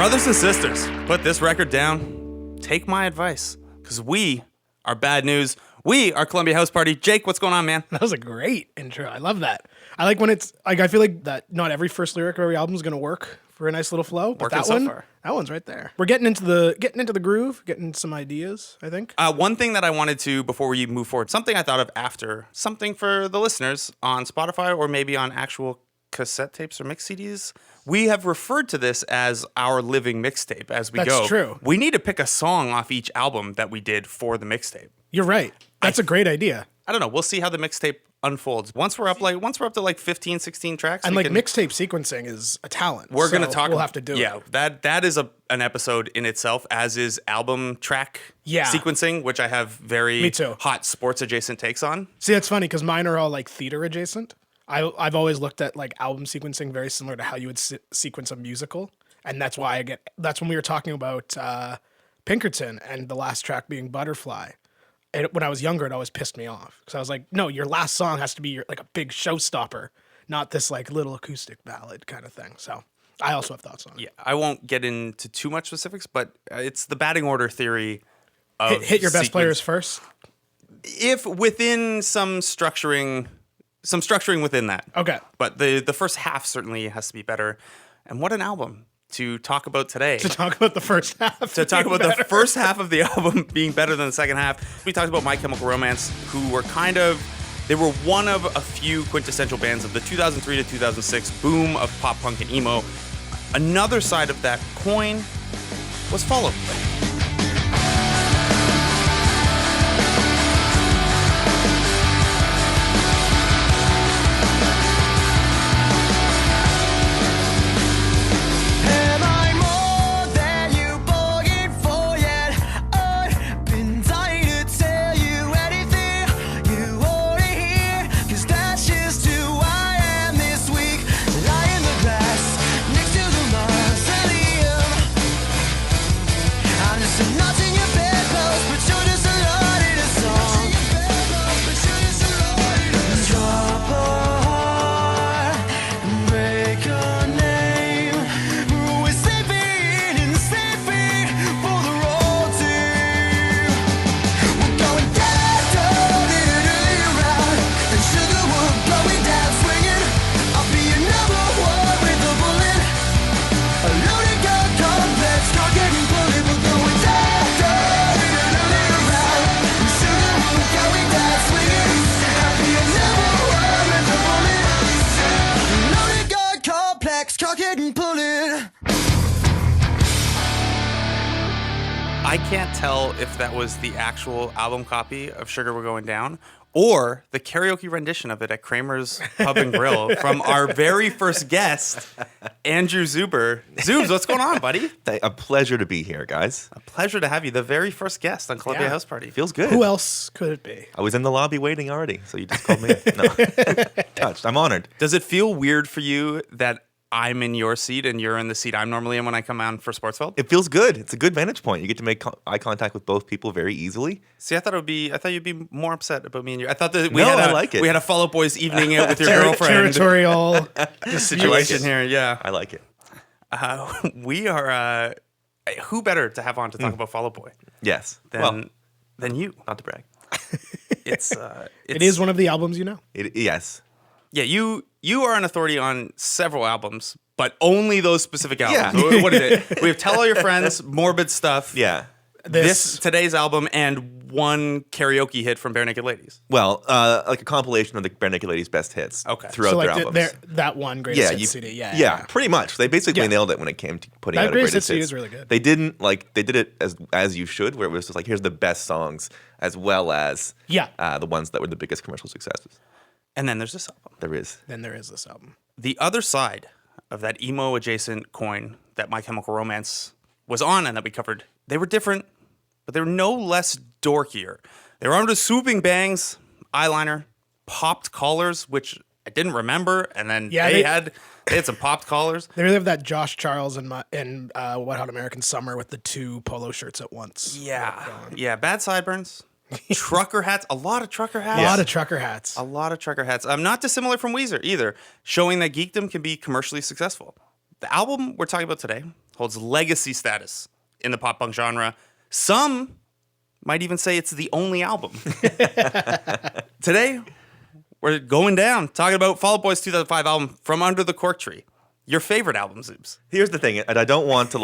Brothers and sisters, put this record down. Take my advice, because we are bad news. We are Columbia House Party. Jake, what's going on, man? That was a great intro. I love that. I like when it's like, I feel like that not every first lyric of every album is going to work for a nice little flow. But Working so far. That one's right there. We're getting into the groove, getting some ideas, I think. One thing that I wanted to, before we move forward, something I thought of after, something for the listeners on Spotify or maybe on actual cassette tapes or mix CDs. We have referred to this as our living mixtape as we go. That's true. We need to pick a song off each album that we did for the mixtape. You're right. That's a great idea. I don't know. We'll see how the mixtape unfolds. Once we're up to like 15, 16 tracks. And like mixtape sequencing is a talent. We're going to talk. We'll have to do it. Yeah, that is an episode in itself, as is album track sequencing, which I have very hot sports adjacent takes on. See, that's funny because mine are all like theater adjacent. I've always looked at like album sequencing very similar to how you would sequence a musical, and that's why that's when we were talking about Pinkerton and the last track being Butterfly. When I was younger, it always pissed me off because I was like, no, your last song has to be like a big showstopper, not this like little acoustic ballad kind of thing. So I also have thoughts on it. Yeah, I won't get into too much specifics, but it's the batting order theory of hit your best players first. If within some structuring within that. Okay. But the first half certainly has to be better. And what an album to talk about today. To talk about the first half. To talk about the first half of the album being better than the second half. We talked about My Chemical Romance, who were they were one of a few quintessential bands of the 2003 to 2006 boom of pop punk and emo. Another side of that coin was Fall Out Boy. I can't tell if that was the actual album copy of Sugar We're Going Down or the karaoke rendition of it at Kramer's Pub and Grill from our very first guest, Andrew Zuber. Zoobs, what's going on, buddy? A pleasure to be here, guys. A pleasure to have you. The very first guest on Columbia House Party. Feels good. Who else could it be? I was in the lobby waiting already, so you just called me. No. Touched. I'm honored. Does it feel weird for you that I'm in your seat and you're in the seat I'm normally in when I come on for Sportsfeld? It feels good. It's a good vantage point. You get to make eye contact with both people very easily. See, I thought you'd be more upset about me and you. I thought that I like it. We had a Fall Out Boys evening out with your girlfriend. Territorial situation here. Yeah, I like it. We are. Who better to have on to talk about Fall Out Boy? Yes, than you. Not to brag. It is one of the albums, you know. Yes. Yeah, you are an authority on several albums, but only those specific albums. Yeah. What is it? We have Tell All Your Friends, Morbid Stuff. Yeah. Today's album, and one karaoke hit from Bare Naked Ladies. Well, like a compilation of the Bare Naked Ladies' best hits throughout their albums. That one greatest hits CD. Yeah, pretty much. They basically nailed it when it came to putting out a greatest hits. CD is really good. They did it as you should, where it was just like, here's the best songs as well as the ones that were the biggest commercial successes. And then there's this album. Then there is this album. The other side of that emo adjacent coin that My Chemical Romance was on and that we covered, they were different, but they were no less dorkier. They were armed with swooping bangs, eyeliner, popped collars, which I didn't remember, and then they had some popped collars. They really have that Josh Charles in Wet Hot American Summer with the two polo shirts at once. Yeah, bad sideburns. Trucker hats, a lot of trucker hats. A lot of trucker hats. Not dissimilar from Weezer either, showing that geekdom can be commercially successful. The album we're talking about today, holds legacy status in the pop punk genre. Some might even say it's the only album. Today, we're going down, talking about Fall Out Boy's 2005 album, From Under the Cork Tree. Your favorite album, Zoobs. Here's the thing, and I don't want to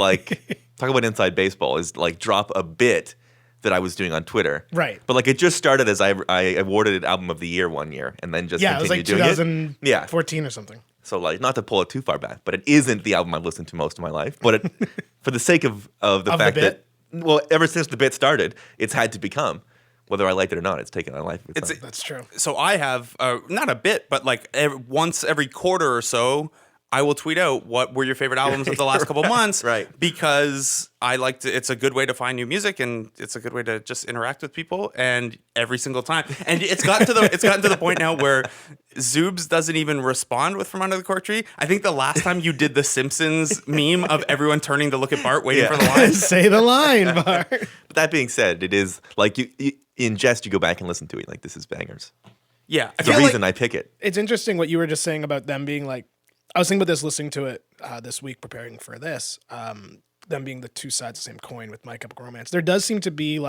talk about inside baseball, is drop a bit that I was doing on Twitter. Right. But it just started as I awarded it Album of the Year one year, and then just continued doing it. Yeah, it was 2014 or something. So not to pull it too far back, but it isn't the album I've listened to most of my life. But for the sake of the fact that, ever since the bit started, it's had to become. Whether I liked it or not, it's taken on life. That's true. So I have, not a bit, but once every quarter or so, I will tweet out what were your favorite albums of the last couple of months. Right. Because I like to, it's a good way to find new music, and it's a good way to just interact with people, and every single time. And it's gotten to the point now where Zoobs doesn't even respond with From Under the Cork Tree. I think the last time you did the Simpsons meme of everyone turning to look at Bart waiting for the line. Say the line, Bart. But that being said, it is you in jest, you go back and listen to it. This is bangers. Yeah. It's the reason I pick it. It's interesting what you were just saying about them being I was thinking about this listening to it this week preparing for this, them being the two sides of the same coin with My Chemical Romance. There does seem to be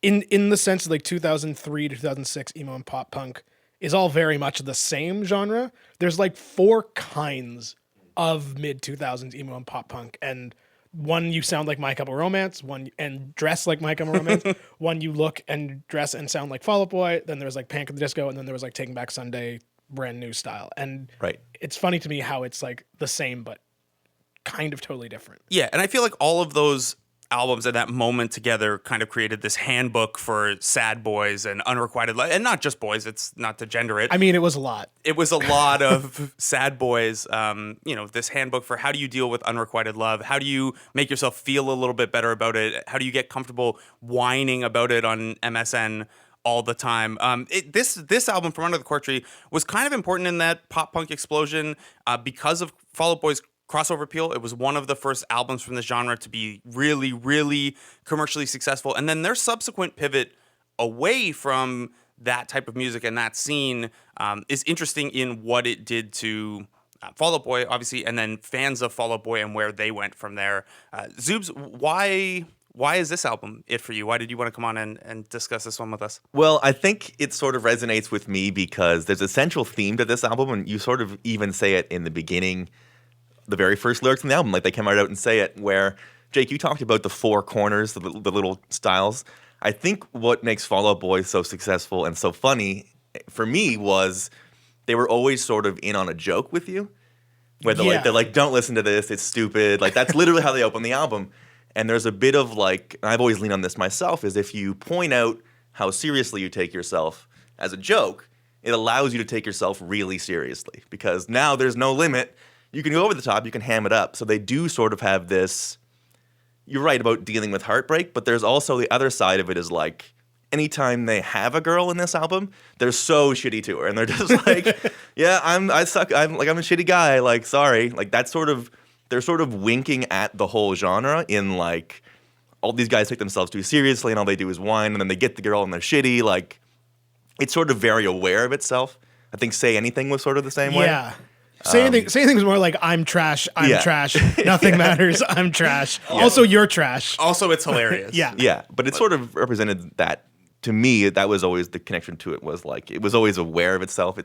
in the sense of 2003 to 2006 emo and pop punk is all very much the same genre. There's 4 kinds of mid 2000s emo and pop punk, and one you sound like My Chemical Romance, one and dress like My Chemical Romance, one you look and dress and sound like Fall Out Boy. Then there was Panic at the Disco, and then there was Taking Back Sunday, brand new style. And it's funny to me how it's the same but kind of totally different. Yeah, and I feel like all of those albums at that moment together kind of created this handbook for sad boys and unrequited love, and not just boys. It's not to gender it. I mean, it was a lot. It was a lot of sad boys. This handbook for how do you deal with unrequited love? How do you make yourself feel a little bit better about it? How do you get comfortable whining about it on MSN all the time? This album, From Under the Cork Tree, was kind of important in that pop punk explosion because of Fall Out Boy's crossover appeal. It was one of the first albums from this genre to be really, really commercially successful. And then their subsequent pivot away from that type of music and that scene is interesting in what it did to Fall Out Boy, obviously, and then fans of Fall Out Boy and where they went from there. Zoobs, why is this album it for you? Why did you want to come on and discuss this one with us? Well, I think it sort of resonates with me because there's a central theme to this album, and you sort of even say it in the beginning, the very first lyrics in the album, they came right out and say it, where, Jake, you talked about the 4 corners, the little styles. I think what makes Fall Out Boy so successful and so funny, for me, was they were always sort of in on a joke with you, where they're don't listen to this, it's stupid. That's literally how they open the album. And there's a bit of and I've always leaned on this myself, is if you point out how seriously you take yourself as a joke, it allows you to take yourself really seriously, because now there's no limit. You can go over the top, you can ham it up. So they do sort of have this, you're right about dealing with heartbreak, but there's also the other side of it is anytime they have a girl in this album, they're so shitty to her. And they're just yeah, I suck. I'm a shitty guy. Sorry. That's sort of, they're sort of winking at the whole genre in all these guys take themselves too seriously and all they do is whine, and then they get the girl and they're shitty. It's sort of very aware of itself. I think Say Anything was sort of the same way. Yeah. Say anything was more I'm trash, trash, nothing matters, I'm trash. Yeah. Also, you're trash. Also, it's hilarious. Yeah, but it sort of represented that. To me, that was always the connection to it, was it was always aware of itself.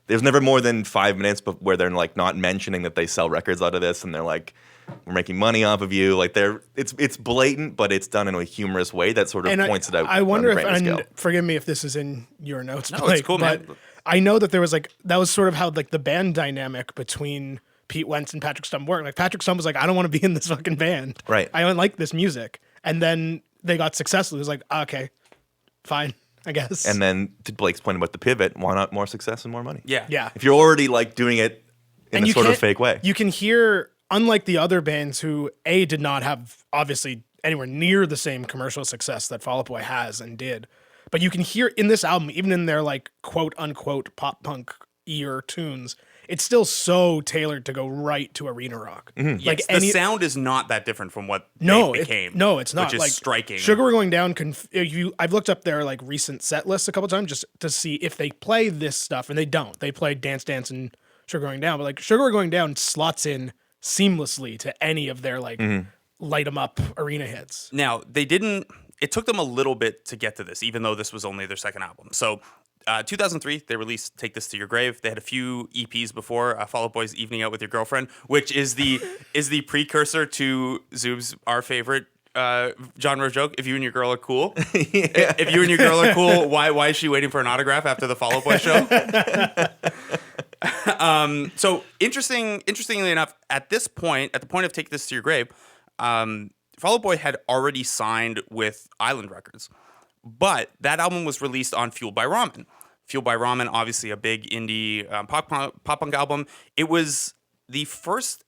There's never more than 5 minutes where they're not mentioning that they sell records out of this, and they're we're making money off of you. It's blatant, but it's done in a humorous way that sort of points it out. I wonder if, and forgive me if this is in your notes, no, it's cool, man. I know that there was that was sort of how the band dynamic between Pete Wentz and Patrick Stump worked. Patrick Stump was I don't want to be in this fucking band. Right. I don't like this music. And then they got successful. It was okay, fine, I guess. And then to Blake's point about the pivot, why not more success and more money? Yeah. If you're already doing it in a sort of fake way. You can hear, unlike the other bands who did not have obviously anywhere near the same commercial success that Fall Out Boy has and did. But you can hear in this album, even in their quote unquote pop punk ear tunes, it's still so tailored to go right to arena rock. Mm-hmm. Yes, the sound is not that different from what they became. It's not. Which is striking. Sugar We're Going Down, I've looked up their recent set lists a couple times just to see if they play this stuff, and they don't. They play Dance Dance and Sugar We're Going Down, but Sugar We're Going Down slots in seamlessly to any of their like light 'em up arena hits. Now, they didn't, it took them a little bit to get to this, even though this was only their second album. So, 2003, they released Take This to Your Grave. They had a few EPs before, Fall Out Boy's Evening Out with Your Girlfriend, which is the precursor to Zoob's, our favorite genre joke. If you and your girl are cool. If you and your girl are cool, why is she waiting for an autograph after the Fall Out Boy show? So interestingly enough, at this point, at the point of Take This to Your Grave, Fall Out Boy had already signed with Island Records, but that album was released on Fueled by Ramen. Fueled by Ramen, obviously a big indie pop punk album. It was the first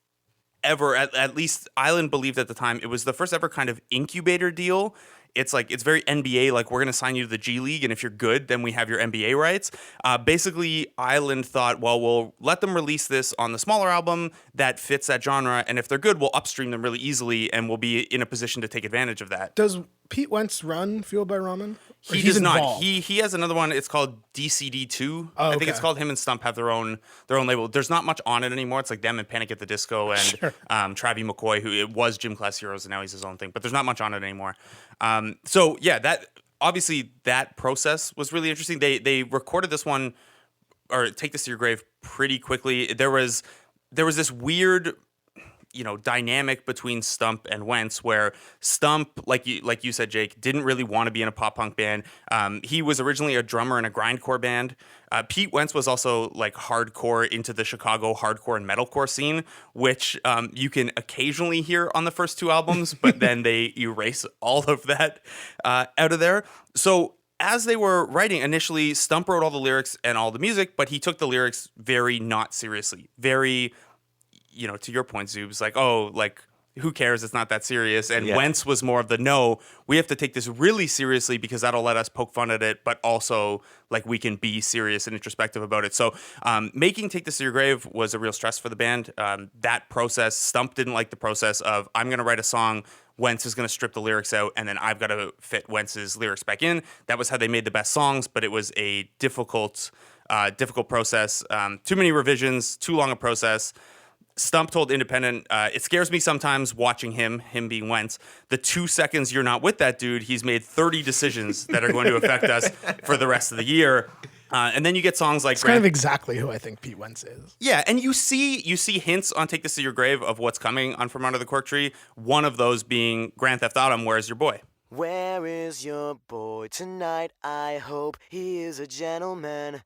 ever, at least Island believed at the time, it was the first ever kind of incubator deal. It's like, it's very NBA, like we're going to sign you to the G League, and if you're good, then we have your NBA rights. Basically, Island thought, well, we'll let them release this on the smaller album that fits that genre, and if they're good, we'll upstream them really easily, and we'll be in a position to take advantage of that. Does Pete Wentz run Fueled by Ramen? Or He he's does not. involved? He has another one. It's called DCD2. Oh, I think it's okay. called. Him and Stump have their own label. There's not much on it anymore. It's like them and Panic at the Disco and Sure. Travie McCoy, who it was Gym Class Heroes and now he's his own thing. But there's not much on it anymore. So yeah, that obviously that process was really interesting. They recorded this one, or Take This to Your Grave, pretty quickly. There was this weird, dynamic between Stump and Wentz, where Stump, like you said, Jake, didn't really want to be in a pop punk band. He was originally a drummer in a grindcore band. Pete Wentz was also like hardcore into the Chicago hardcore and metalcore scene, which you can occasionally hear on the first two albums, but then they erase all of that out of there. So as they were writing, initially Stump wrote all the lyrics and all the music, but he took the lyrics very not seriously, very, to your point, Zoob's like, oh, like, who cares? It's not that serious. And Wentz was more of the, no, we have to take this really seriously because that'll let us poke fun at it, but also, like, we can be serious and introspective about it. So making Take This to Your Grave was a real stress for the band. That process, Stump didn't like the process of, I'm going to write a song, Wentz is going to strip the lyrics out, and then I've got to fit Wentz's lyrics back in. That was how they made the best songs, but it was a difficult process. Too many revisions, too long a process. Stump told Independent, it scares me sometimes watching him being Wentz. The 2 seconds you're not with that dude, he's made 30 decisions that are going to affect us for the rest of the year. And then you get songs like It's kind of exactly who I think Pete Wentz is. Yeah, and you see hints on Take This to Your Grave of what's coming on From Under the Cork Tree. One of those being Grand Theft Auto, Where's Your Boy? Where is your boy tonight? I hope he is a gentleman.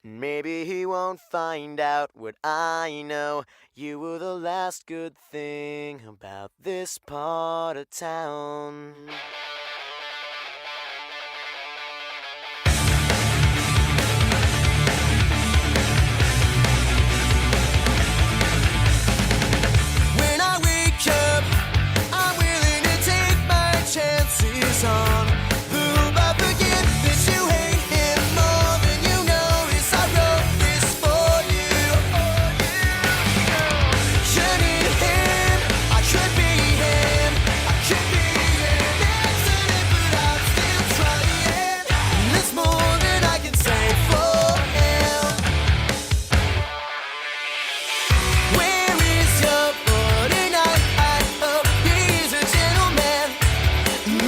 Maybe he won't find out what I know. You were the last good thing about this part of town. When I wake up, I'm willing to take my chances on who I forget that you hate him more than you notice. I wrote this for you. Should it him? I could be him. I could be an accident, but I'm still trying. And there's more than I can say for him. Where is your boy tonight? I hope he's a gentleman.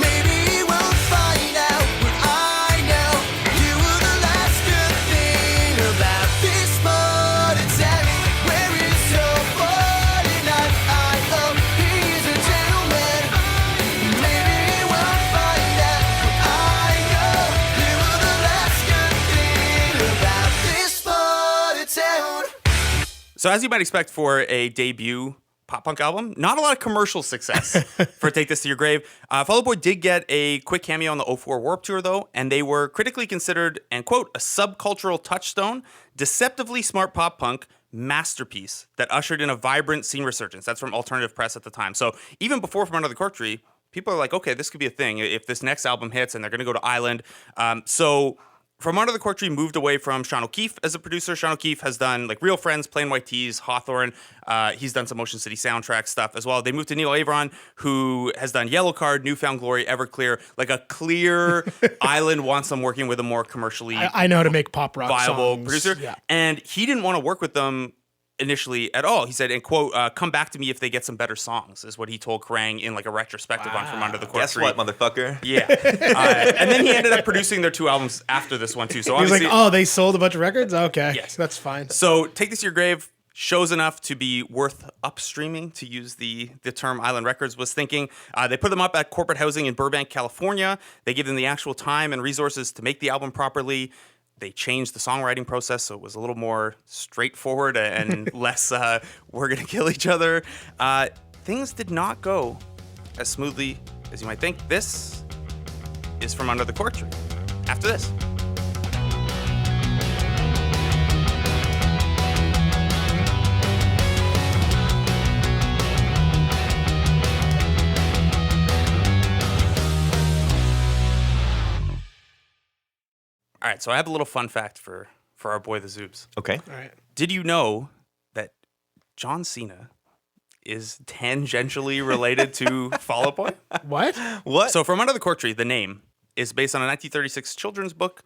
Maybe he won't find out what I know. You were the last good thing about this part of town. Where is your boy tonight? I hope he's a gentleman. Maybe he won't find out what I know. You were the last good thing about this part of town. So as you might expect for a debut pop punk album, not a lot of commercial success for Take This to Your Grave. Fall Out Boy did get a quick cameo on the 04 Warped Tour, though, and they were critically considered, and quote, a subcultural touchstone, deceptively smart pop punk masterpiece that ushered in a vibrant scene resurgence. That's from Alternative Press at the time. So even before From Under the Cork Tree, people are like, okay, this could be a thing if this next album hits, and they're going to go to Island. So From Under the Cork Tree moved away from Sean O'Keefe as a producer. Sean O'Keefe has done like Real Friends, Plain White Tees, Hawthorne. He's done some Motion City soundtrack stuff as well. They moved to Neil Averon, who has done Yellow Card, Newfound Glory, Everclear. Like a clear Island wants them working with a more commercially I know how to make pop rock viable songs. producer. Yeah. And he didn't want to work with them initially at all. He said, and quote, "Come back to me if they get some better songs," is what he told Kerrang in like a retrospective on From Under the Cork Guess Tree. what, motherfucker? Yeah. And then he ended up producing their 2 albums after this one too. So He was obviously, like, oh, they sold a bunch of records? Okay. Yes. That's fine. so Take This to Your Grave shows enough to be worth upstreaming, to use the term Island Records was thinking. They put them up at corporate housing in Burbank, California. They gave them the actual time and resources to make the album properly. They changed the songwriting process so it was a little more straightforward and less we're going to kill each other. Things did not go as smoothly as you might think. This is From Under the Cork Tree. After this. All right, so I have a little fun fact for our boy the Zoobs. Okay. All right. Did you know that John Cena is tangentially related to Fall Out Boy? What? What? So From Under the Cork Tree, the name, is based on a 1936 children's book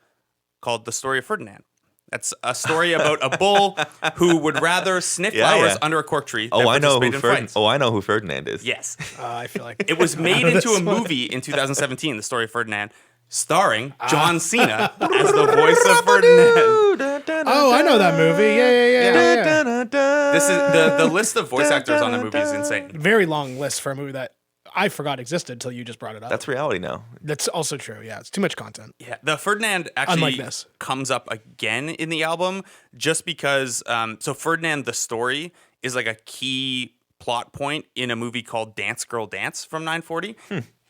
called The Story of Ferdinand. That's a story about a bull who would rather sniff Yeah, flowers yeah. under a cork tree oh, than I know participate who in Ferdinand. fights. Oh, I know who Ferdinand is. Yes. I feel like It was made I know into this a one. movie in 2017, The Story of Ferdinand, starring John Cena as the voice of Ferdinand. Oh, I know that movie. Yeah. This is the list of voice actors on the movie is insane. Very long list for a movie that I forgot existed until you just brought it up. That's reality now. That's also true. Yeah, it's too much content. Yeah, the Ferdinand Unlike actually this. comes up again in the album just because. So Ferdinand the story is like a key plot point in a movie called Dance Girl Dance from 940.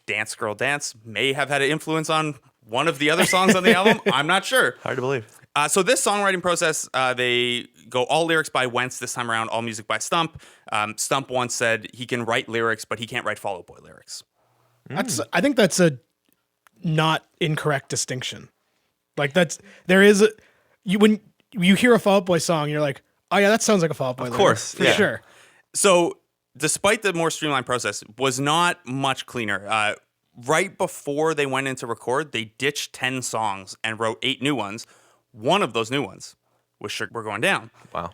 Dance Girl Dance may have had an influence on one of the other songs on the album. I'm not sure. Hard to believe. So this songwriting process, they go all lyrics by Wentz this time around, all music by Stump. Stump once said he can write lyrics, but he can't write Fall Out Boy lyrics. I think that's a not incorrect distinction. Like when you hear a Fall Out Boy song, you're like, oh yeah, that sounds like a Fall Out Boy. Of course, for yeah. sure. So despite the more streamlined process, was not much cleaner. Right before they went into record, they ditched 10 songs and wrote 8 new ones. One of those new ones was Sugar We're Going Down. Wow.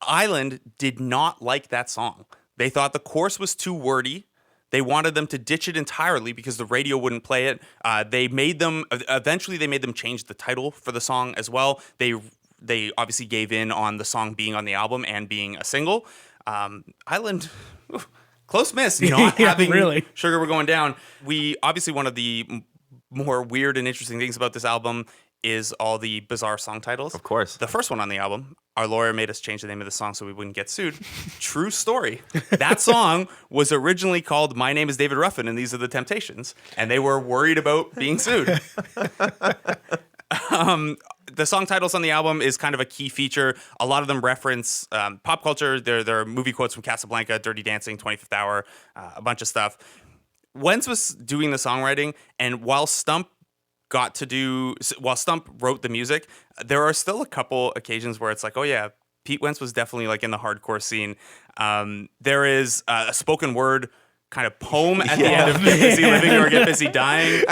Island did not like that song. They thought the chorus was too wordy. They wanted them to ditch it entirely because the radio wouldn't play it. Eventually they made them change the title for the song as well. They obviously gave in on the song being on the album and being a single. Island, close miss, not Yeah, having really. Sugar We're Going Down. One of the more weird and interesting things about this album is all the bizarre song titles. Of course. The first one on the album, our lawyer made us change the name of the song so we wouldn't get sued. True story. That song was originally called My Name is David Ruffin and These Are the Temptations, and they were worried about being sued. The song titles on the album is kind of a key feature. A lot of them reference pop culture. There are movie quotes from Casablanca, Dirty Dancing, 25th Hour, a bunch of stuff. Wentz was doing the songwriting, and while Stump wrote the music, there are still a couple occasions where it's like, oh yeah, Pete Wentz was definitely like in the hardcore scene. There is a spoken word kind of poem at the end of Get Busy Living or Get Busy Dying.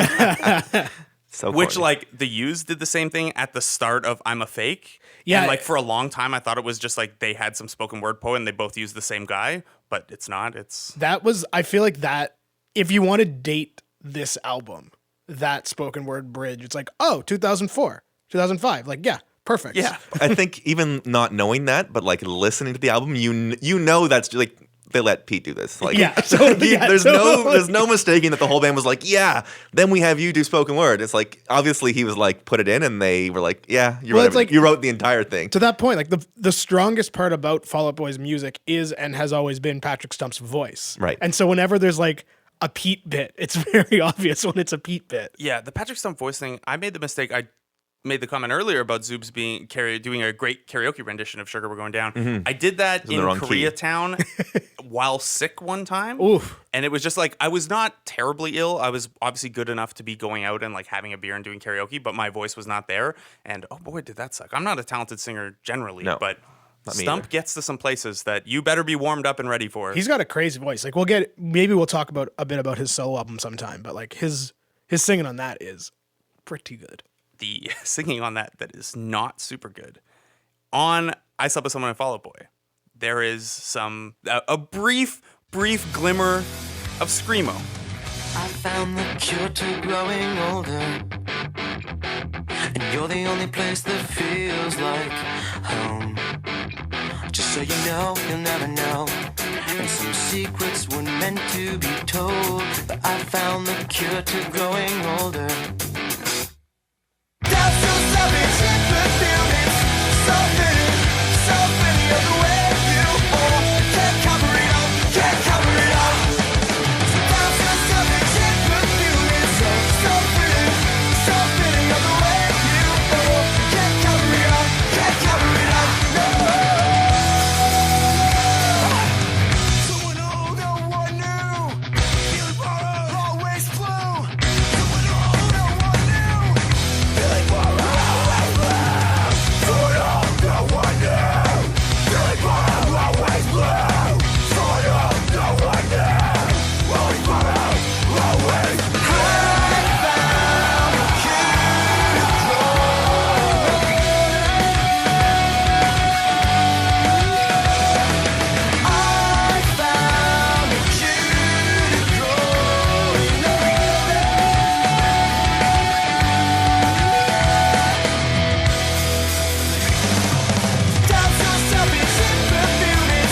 So Which, corny. like, the Used did the same thing at the start of I'm a Fake. Yeah. And, like, for a long time, I thought it was just, like, they had some spoken word poem and they both used the same guy. But it's not. I feel like that, if you want to date this album, that spoken word bridge, it's like, oh, 2004, 2005. Like, yeah, perfect. Yeah. I think even not knowing that, but like listening to the album, you know that's like they let Pete do this. Like, Yeah, totally, yeah, there's totally. no mistaking that the whole band was like, yeah. Then we have you do spoken word. It's like obviously he was like put it in, and they were like, yeah, Well, it's like- you wrote the entire thing. To that point, like the strongest part about Fall Out Boy's music is and has always been Patrick Stump's voice. Right. And so whenever there's like a Pete bit, it's very obvious when it's a Pete bit. Yeah, the Patrick Stump voice thing, I made the mistake. I made the comment earlier about Zoobs doing a great karaoke rendition of Sugar We're Going Down. I did that in the in wrong key. Koreatown while sick one time. Oof. And it was just like, I was not terribly ill. I was obviously good enough to be going out and like having a beer and doing karaoke, but my voice was not there. And oh boy, did that suck. I'm not a talented singer generally, No, but not me Stump either. gets to some places that you better be warmed up and ready for. He's got a crazy voice. Like maybe we'll talk about a bit about his solo album sometime, but like his singing on that is pretty good. The singing on that is not super good. On I Slept With Someone and Fall Out Boy, there is a brief glimmer of screamo. I found the cure to growing older, and you're the only place that feels like home. Just so you know, you'll never know, and some secrets weren't meant to be told, but I found the cure to growing older. That's so savage, fulfillment, so many of the way you are. Can't cover it up, can't cover it up. That's so savage, fulfillment, so many of the way you are. Can't cover it up, can't cover it up, no. Someone old, no one new. Feeling borrowed, always blue. Someone old, no one new. Feeling borrowed, always blue. Someone old, no one new. Feeling borrowed, always blue. Someone old, no one new. Always borrowed, always blue. I found a cure to growing older. Down so selfish and fulfillment,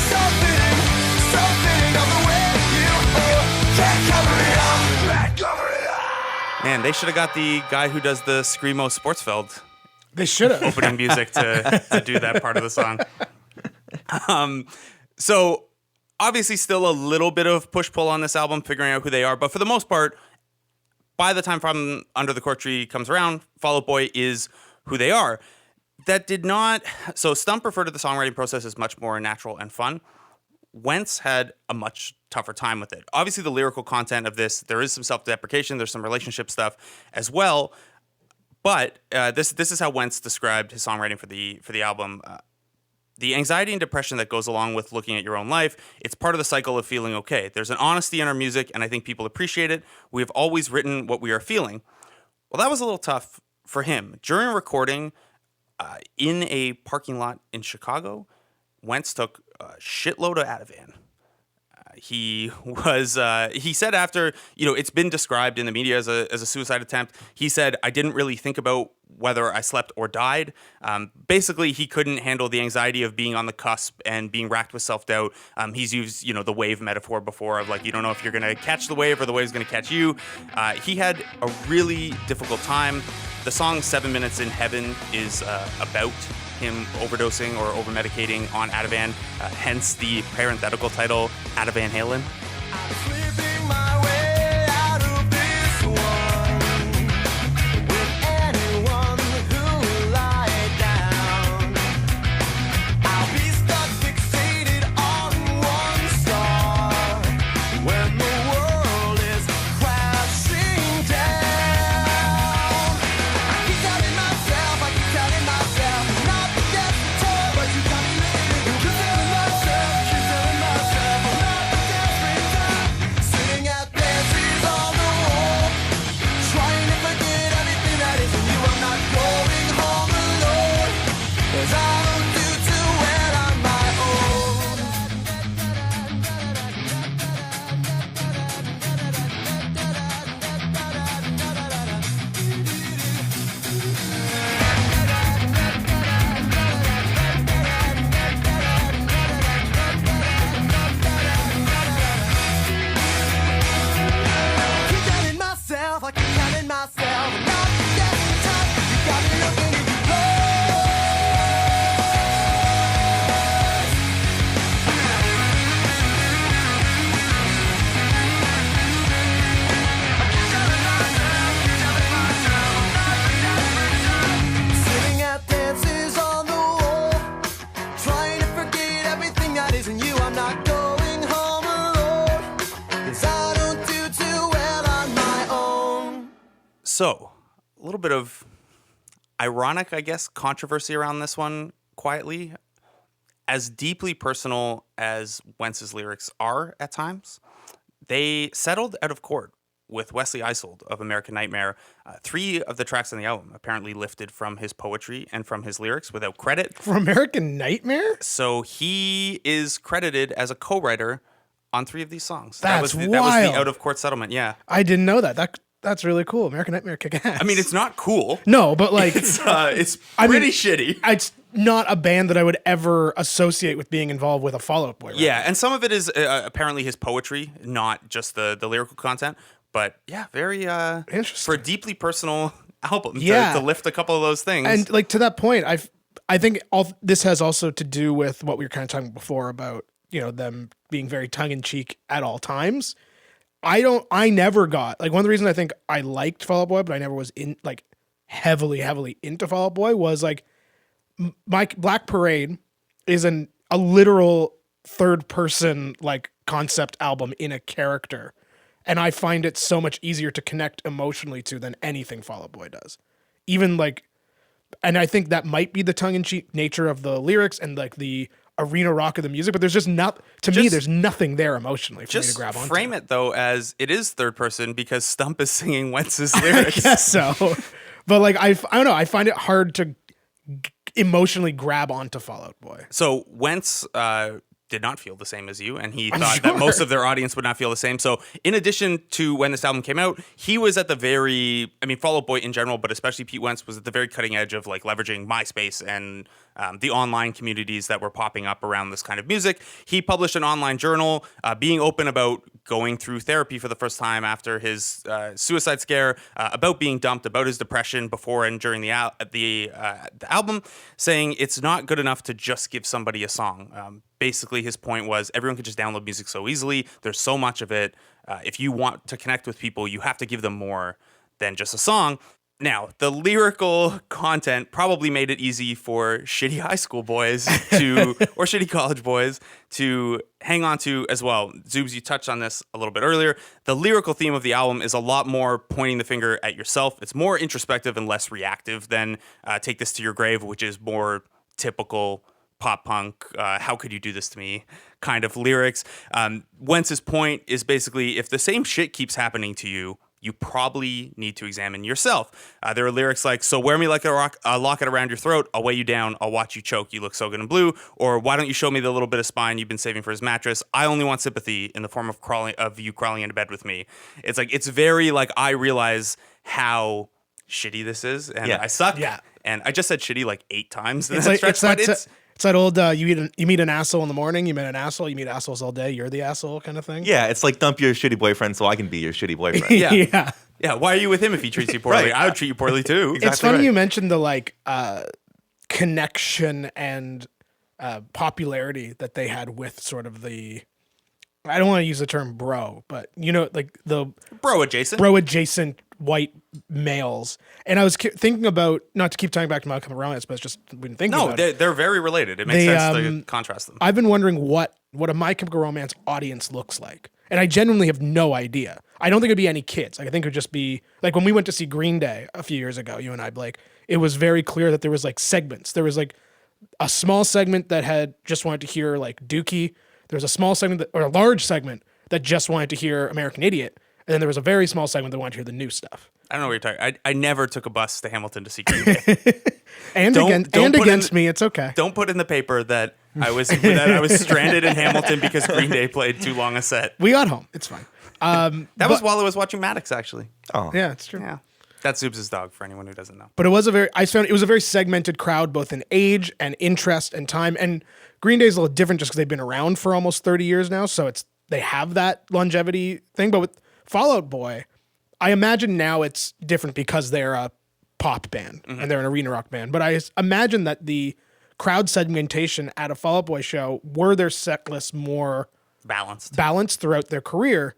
so fitting of the way you are. Can't cover it up, can't cover it up. Man, they should have got the guy who does the screamo Sportsfeld They should have. opening music to do that part of the song. So obviously still a little bit of push-pull on this album, figuring out who they are. But for the most part, by the time From Under the Cork Tree comes around, Fall Out Boy is who they are. That did not... So Stump referred to the songwriting process as much more natural and fun. Wentz had a much tougher time with it. Obviously, the lyrical content of this, there is some self-deprecation, there's some relationship stuff as well. But this is how Wentz described his songwriting for the album. The anxiety and depression that goes along with looking at your own life, it's part of the cycle of feeling okay. There's an honesty in our music, and I think people appreciate it. We have always written what we are feeling. Well, that was a little tough for him. During recording, in a parking lot in Chicago, Wentz took a shitload of Ativan. He said after, it's been described in the media as a suicide attempt. He said, I didn't really think about whether I slept or died. Basically, he couldn't handle the anxiety of being on the cusp and being racked with self-doubt. He's used, the wave metaphor before of like, you don't know if you're going to catch the wave or the wave's going to catch you. He had a really difficult time. The song 7 Minutes in Heaven is about him overdosing or over-medicating on Ativan, hence the parenthetical title, Ativan Halen. Slipping my way out of this one with anyone who lie down. I'll be stuck fixated on one star when the world is crashing down. I keep telling myself, not to get told, but you got me living. Keep telling myself, I'm not the desperate type. Sitting at dances on the wall, trying to forget everything that isn't you. I'm not going home alone, 'cause I don't do too well on my own. Keep telling myself, I keep telling myself, I'm not the desperate type. You got me looking in your eyes. Sitting at dances on the wall, trying to forget everything that isn't you. I'm not going home alone, 'cause I don't do too well on my own. So, a little bit of ironic, I guess, controversy around this one, quietly. As deeply personal as Wentz's lyrics are at times, they settled out of court with Wesley Isold of American Nightmare. 3 of the tracks on the album apparently lifted from his poetry and from his lyrics without credit. For American Nightmare? So he is credited as a co-writer on 3 of these songs. That's that was the wild. out-of-court settlement, yeah. I didn't know that. That's really cool. American Nightmare kick ass. I mean, it's not cool. No, but like It's I mean, pretty shitty. it's not a band that I would ever associate with being involved with a Fall Out Boy. Record. Yeah, and some of it is apparently his poetry, not just the lyrical content. But yeah, very Interesting. for a deeply personal album Yeah. to lift a couple of those things. And like to that point, I think this has also to do with what we were kind of talking before about, them being very tongue in cheek at all times. I never got, like, one of the reasons I think I liked Fall Out Boy, but I never was in like heavily into Fall Out Boy was like my Black Parade is a literal third person like concept album in a character. And I find it so much easier to connect emotionally to than anything Fall Out Boy does. Even like, and I think that might be the tongue-in-cheek nature of the lyrics and like the arena rock of the music, but there's just not, to me, there's nothing there emotionally for me to just grab onto. frame it though as it is third person because Stump is singing Wentz's lyrics. I guess so. But like, I don't know, I find it hard to emotionally grab onto Fall Out Boy. So Wentz did not feel the same as you, and he thought that most of their audience would not feel the same. So in addition to when this album came out, he was at the Fall Out Boy in general, but especially Pete Wentz was at the very cutting edge of like leveraging MySpace and the online communities that were popping up around this kind of music. He published an online journal, being open about going through therapy for the first time after his suicide scare, about being dumped, about his depression before and during the album, saying it's not good enough to just give somebody a song. Basically, his point was everyone can just download music so easily. There's so much of it. If you want to connect with people, you have to give them more than just a song. Now, the lyrical content probably made it easy for shitty high school boys or shitty college boys to hang on to as well. Zoobs, you touched on this a little bit earlier. The lyrical theme of the album is a lot more pointing the finger at yourself. It's more introspective and less reactive than Take This to Your Grave, which is more typical pop punk, how could you do this to me kind of lyrics. Wentz's point is basically if the same shit keeps happening to you, you probably need to examine yourself. There are lyrics like, so wear me like a locket around your throat, I'll weigh you down, I'll watch you choke, you look so good in blue, or why don't you show me the little bit of spine you've been saving for his mattress, I only want sympathy in the form of you crawling into bed with me. It's like, it's very like, I realize how shitty this is, and I suck, and I just said shitty like 8 times in that stretch, but it's that old, you meet an asshole in the morning, you meet an asshole, you meet assholes all day, you're the asshole kind of thing. Yeah, it's like dump your shitty boyfriend so I can be your shitty boyfriend. Yeah, why are you with him if he treats you poorly? Right. I would treat you poorly too. Exactly It's funny right. you mentioned the like connection and popularity that they had with sort of the, I don't want to use the term bro, but like the Bro adjacent. bro adjacent white males. And I was thinking about, not to keep tying back to My Chemical Romance, but it's just been thinking about it. They're very related. It makes sense to contrast them. I've been wondering what a My Chemical Romance audience looks like. And I genuinely have no idea. I don't think it'd be any kids. Like, I think it would just be, like when we went to see Green Day a few years ago, you and I, Blake, it was very clear that there was like segments. There was like a small segment that had just wanted to hear like Dookie. There was a small segment or a large segment that just wanted to hear American Idiot. And then there was a very small segment that wanted to hear the new stuff. I don't know what you're talking about. I never took a bus to Hamilton to see Green Day. And against me, it's okay. Don't put in the paper that I was stranded in Hamilton because Green Day played too long a set. We got home. It's fine. That was while I was watching Maddox, actually. Oh. Yeah, it's true. Yeah. That's Zoobs' dog, for anyone who doesn't know. But it was it was a very segmented crowd, both in age and interest and time. And Green Day is a little different just because they've been around for almost 30 years now. So they have that longevity thing. But with Fall Out Boy, I imagine now it's different because they're a pop band and they're an arena rock band. But I imagine that the crowd segmentation at a Fall Out Boy show were their set lists more balanced throughout their career.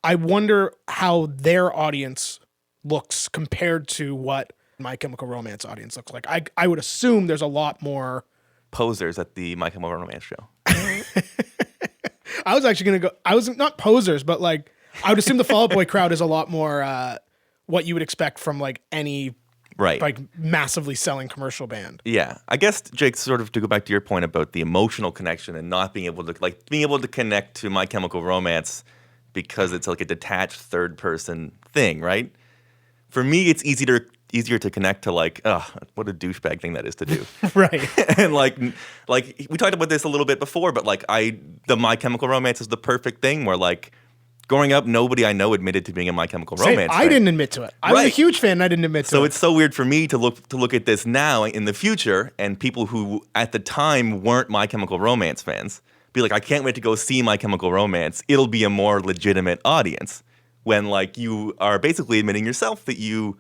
I wonder how their audience looks compared to what My Chemical Romance audience looks like. I would assume there's a lot more Posers at the My Chemical Romance show. I was actually going to go, I was not posers, but like, I would assume the Fall Out Boy crowd is a lot more what you would expect from like any like massively selling commercial band. Yeah. I guess, Jake, sort of to go back to your point about the emotional connection and not being able to connect to My Chemical Romance because it's like a detached third person thing, right? For me, it's easier to connect to like, what a douchebag thing that is to do. Right. And like we talked about this a little bit before, but like the My Chemical Romance is the perfect thing where like growing up, nobody I know admitted to being a My Chemical Romance I fan. didn't admit to it. I was a Right. huge fan. And I didn't admit to it. So it's so weird for me to look at this now in the future, and people who at the time weren't My Chemical Romance fans be like, I can't wait to go see My Chemical Romance. It'll be a more legitimate audience when like you are basically admitting yourself that you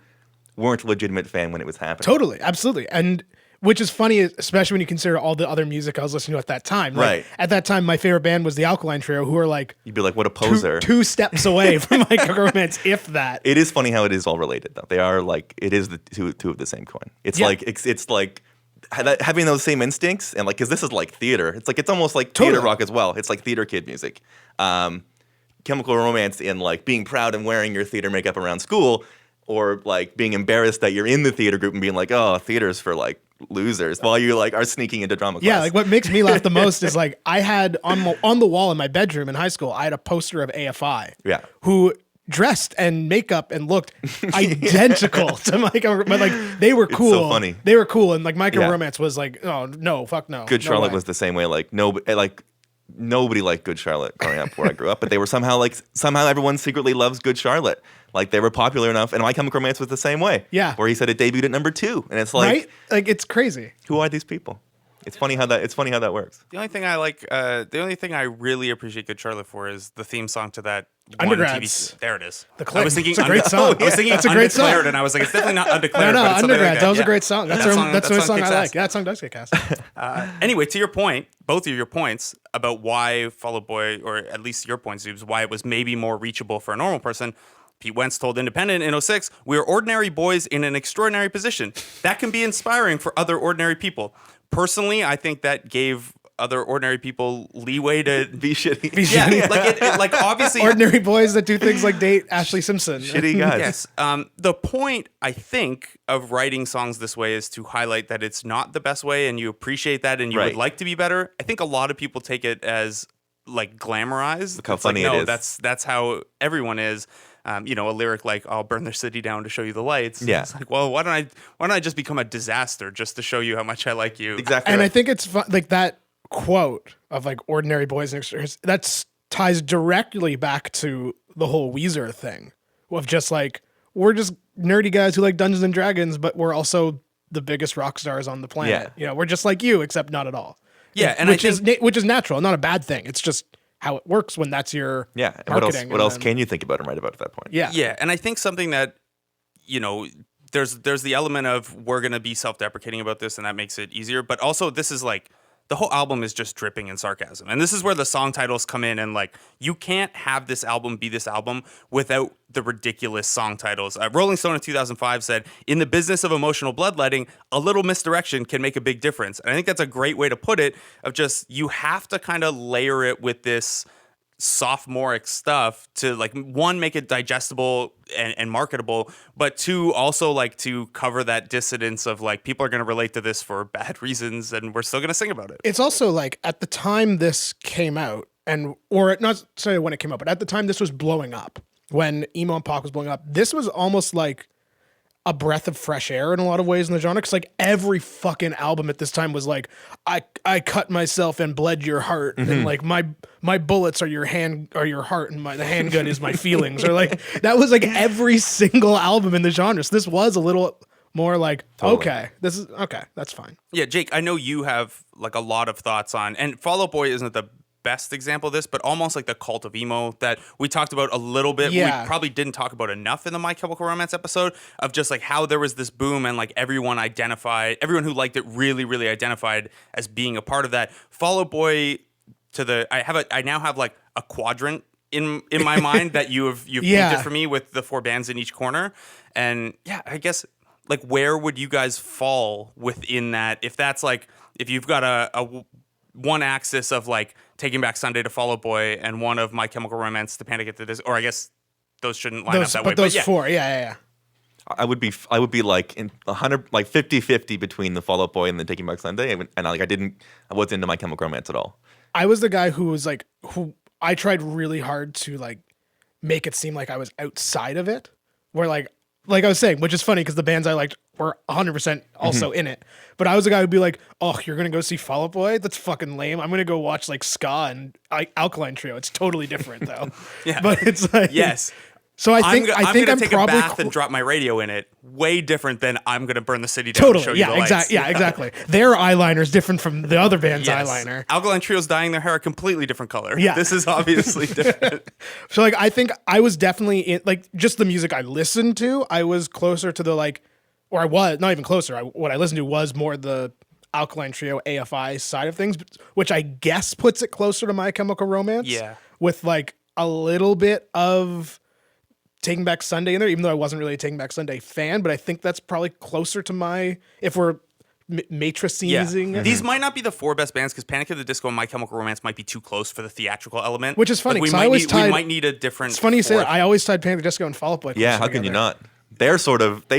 weren't a legitimate fan when it was happening. Totally, absolutely. And which is funny, especially when you consider all the other music I was listening to at that time. Like, Right. At that time, my favorite band was the Alkaline Trio, who are like You'd be like, what a poser. two steps away from My Chemical Romance, if that. It is funny how it is all related though. They are like, it is the two of the same coin. It's Yeah. like it's like having those same instincts, and like, because this is like theater. It's like, it's almost like theater Totally. rock as well. It's like theater kid music. Chemical Romance in like being proud and wearing your theater makeup around school, or like being embarrassed that you're in the theater group and being like, oh, theater's for like losers, while you like are sneaking into drama class. Yeah, like what makes me laugh the most is like I had on the wall in my bedroom in high school, I had a poster of AFI. Yeah. Who dressed and makeup and looked identical to My Chemical, but like they were cool. so funny. They were cool, and like My Chemical Yeah. Romance was like, oh no, fuck no. Good no Charlotte way. was the same way. Like nobody liked Good Charlotte growing up where I grew up, but they were somehow everyone secretly loves Good Charlotte. Like they were popular enough, and My Chemical Romance was the same way. Yeah. Where he said it debuted at number 2, and it's like, right? Like it's crazy. who are these people? It's funny how that works. The only thing I like, the only thing I really appreciate Good Charlotte for is the theme song to that one Undergrads. TV. There it is. The I Clinton. was thinking, It's a great song. I was thinking It's a great song. Undeclared, and I was like, it's definitely not Undeclared. No, but it's something like Undergrad. That was a yeah. great song. That's the only song I kicks like. ass. That song does get cast. Anyway, to your point, both of your points about why Fall Out Boy, or at least your point, Zoobs, why it was maybe more reachable for a normal person. Pete Wentz told Independent in 2006, we are ordinary boys in an extraordinary position. That can be inspiring for other ordinary people. Personally, I think that gave other ordinary people leeway to Be shitty. yeah, like obviously Ordinary boys that do things like date Ashley Simpson. Shitty guys. Yes. The point, I think, of writing songs this way is to highlight that it's not the best way, and you appreciate that, and you Right. would like to be better. I think a lot of people take it as like glamorized. Look how It's funny like, it no, is. that's how everyone is. A lyric like "I'll burn their city down to show you the lights." Yeah. It's like, well, why don't I just become a disaster just to show you how much I like you? Exactly. And right. I think it's fun, like that quote of like ordinary boys and extras. That ties directly back to the whole Weezer thing of just like we're just nerdy guys who like Dungeons and Dragons, but we're also the biggest rock stars on the planet. Yeah. We're just like you, except not at all. Yeah, and I which is think- which is natural, not a bad thing. It's just how it works when that's your Yeah. And what else? marketing. What else can you think about and write about at that point? Yeah. Yeah, and I think something that, there's the element of we're gonna be self-deprecating about this, and that makes it easier. But also, this is like the whole album is just dripping in sarcasm, and this is where the song titles come in. And like, you can't have this album be this album without the ridiculous song titles. Rolling Stone in 2005 said, "In the business of emotional bloodletting, a little misdirection can make a big difference." And I think that's a great way to put it. Of just you have to kind of layer it with this sophomoric stuff to like one, make it digestible and marketable, but two, also like to cover that dissonance of like people are going to relate to this for bad reasons, and we're still going to sing about it. It's also like at the time this came out, or not necessarily when it came out, but at the time this was blowing up, when emo and pop was blowing up, this was almost like a breath of fresh air in a lot of ways in the genre. Because like every fucking album at this time was like, I cut myself and bled your heart, and like my bullets are your heart, and the handgun is my feelings, or like that was like every single album in the genre. So this was a little more like, okay, that's fine. Yeah, Jake, I know you have like a lot of thoughts on, and Fall Out Boy isn't the best example of this, but almost like the cult of emo that we talked about a little bit. Yeah. We probably didn't talk about enough in the My Chemical Romance episode, of just like how there was this boom, and like everyone who liked it really, really identified as being a part of that. Fall Out Boy I now have like a quadrant in my mind that you've Yeah. painted for me with the 4 bands in each corner. And yeah, I guess like where would you guys fall within that? If that's like, if you've got a one axis of like Taking Back Sunday to Fall Out Boy and one of My Chemical Romance to Panic at the Disco, or I guess those shouldn't line up that way. But those yeah. 4, yeah. I would be like in 100, like 50-50 between the Fall Out Boy and the Taking Back Sunday, and I wasn't into My Chemical Romance at all. I was the guy who was like, who I tried really hard to like make it seem like I was outside of it. Where like I was saying, which is funny because the bands I liked were 100% also in it. But I was the guy who'd be like, oh, you're going to go see Fall Out Boy? That's fucking lame. I'm going to go watch like ska and Alkaline Trio. It's totally different though. Yeah. But it's like, Yes. So I think I'm I'm gonna take probably a bath and drop my radio in it. Way different than I'm gonna burn the city down totally, to show you the lights. exactly, yeah, exactly. Their eyeliner is different from the other band's Yes. eyeliner. Alkaline Trio's dyeing their hair a completely different color. Yeah. This is obviously different. So like I think I was definitely in like just the music I listened to. I was closer to the like, or I was not even closer. What I listened to was more the Alkaline Trio AFI side of things, which I guess puts it closer to My Chemical Romance. Yeah. With like a little bit of Taking Back Sunday in there, even though I wasn't really a Taking Back Sunday fan, but I think that's probably closer to my, if we're matricizing. Yeah. These might not be the 4 best bands because Panic at the Disco and My Chemical Romance might be too close for the theatrical element. Which is funny, Like, 'cause I always we tied- might need a different. It's funny you say that. fourth. I always tied Panic at the Disco and Fall Out Boy. Yeah, closer how can you together. not? They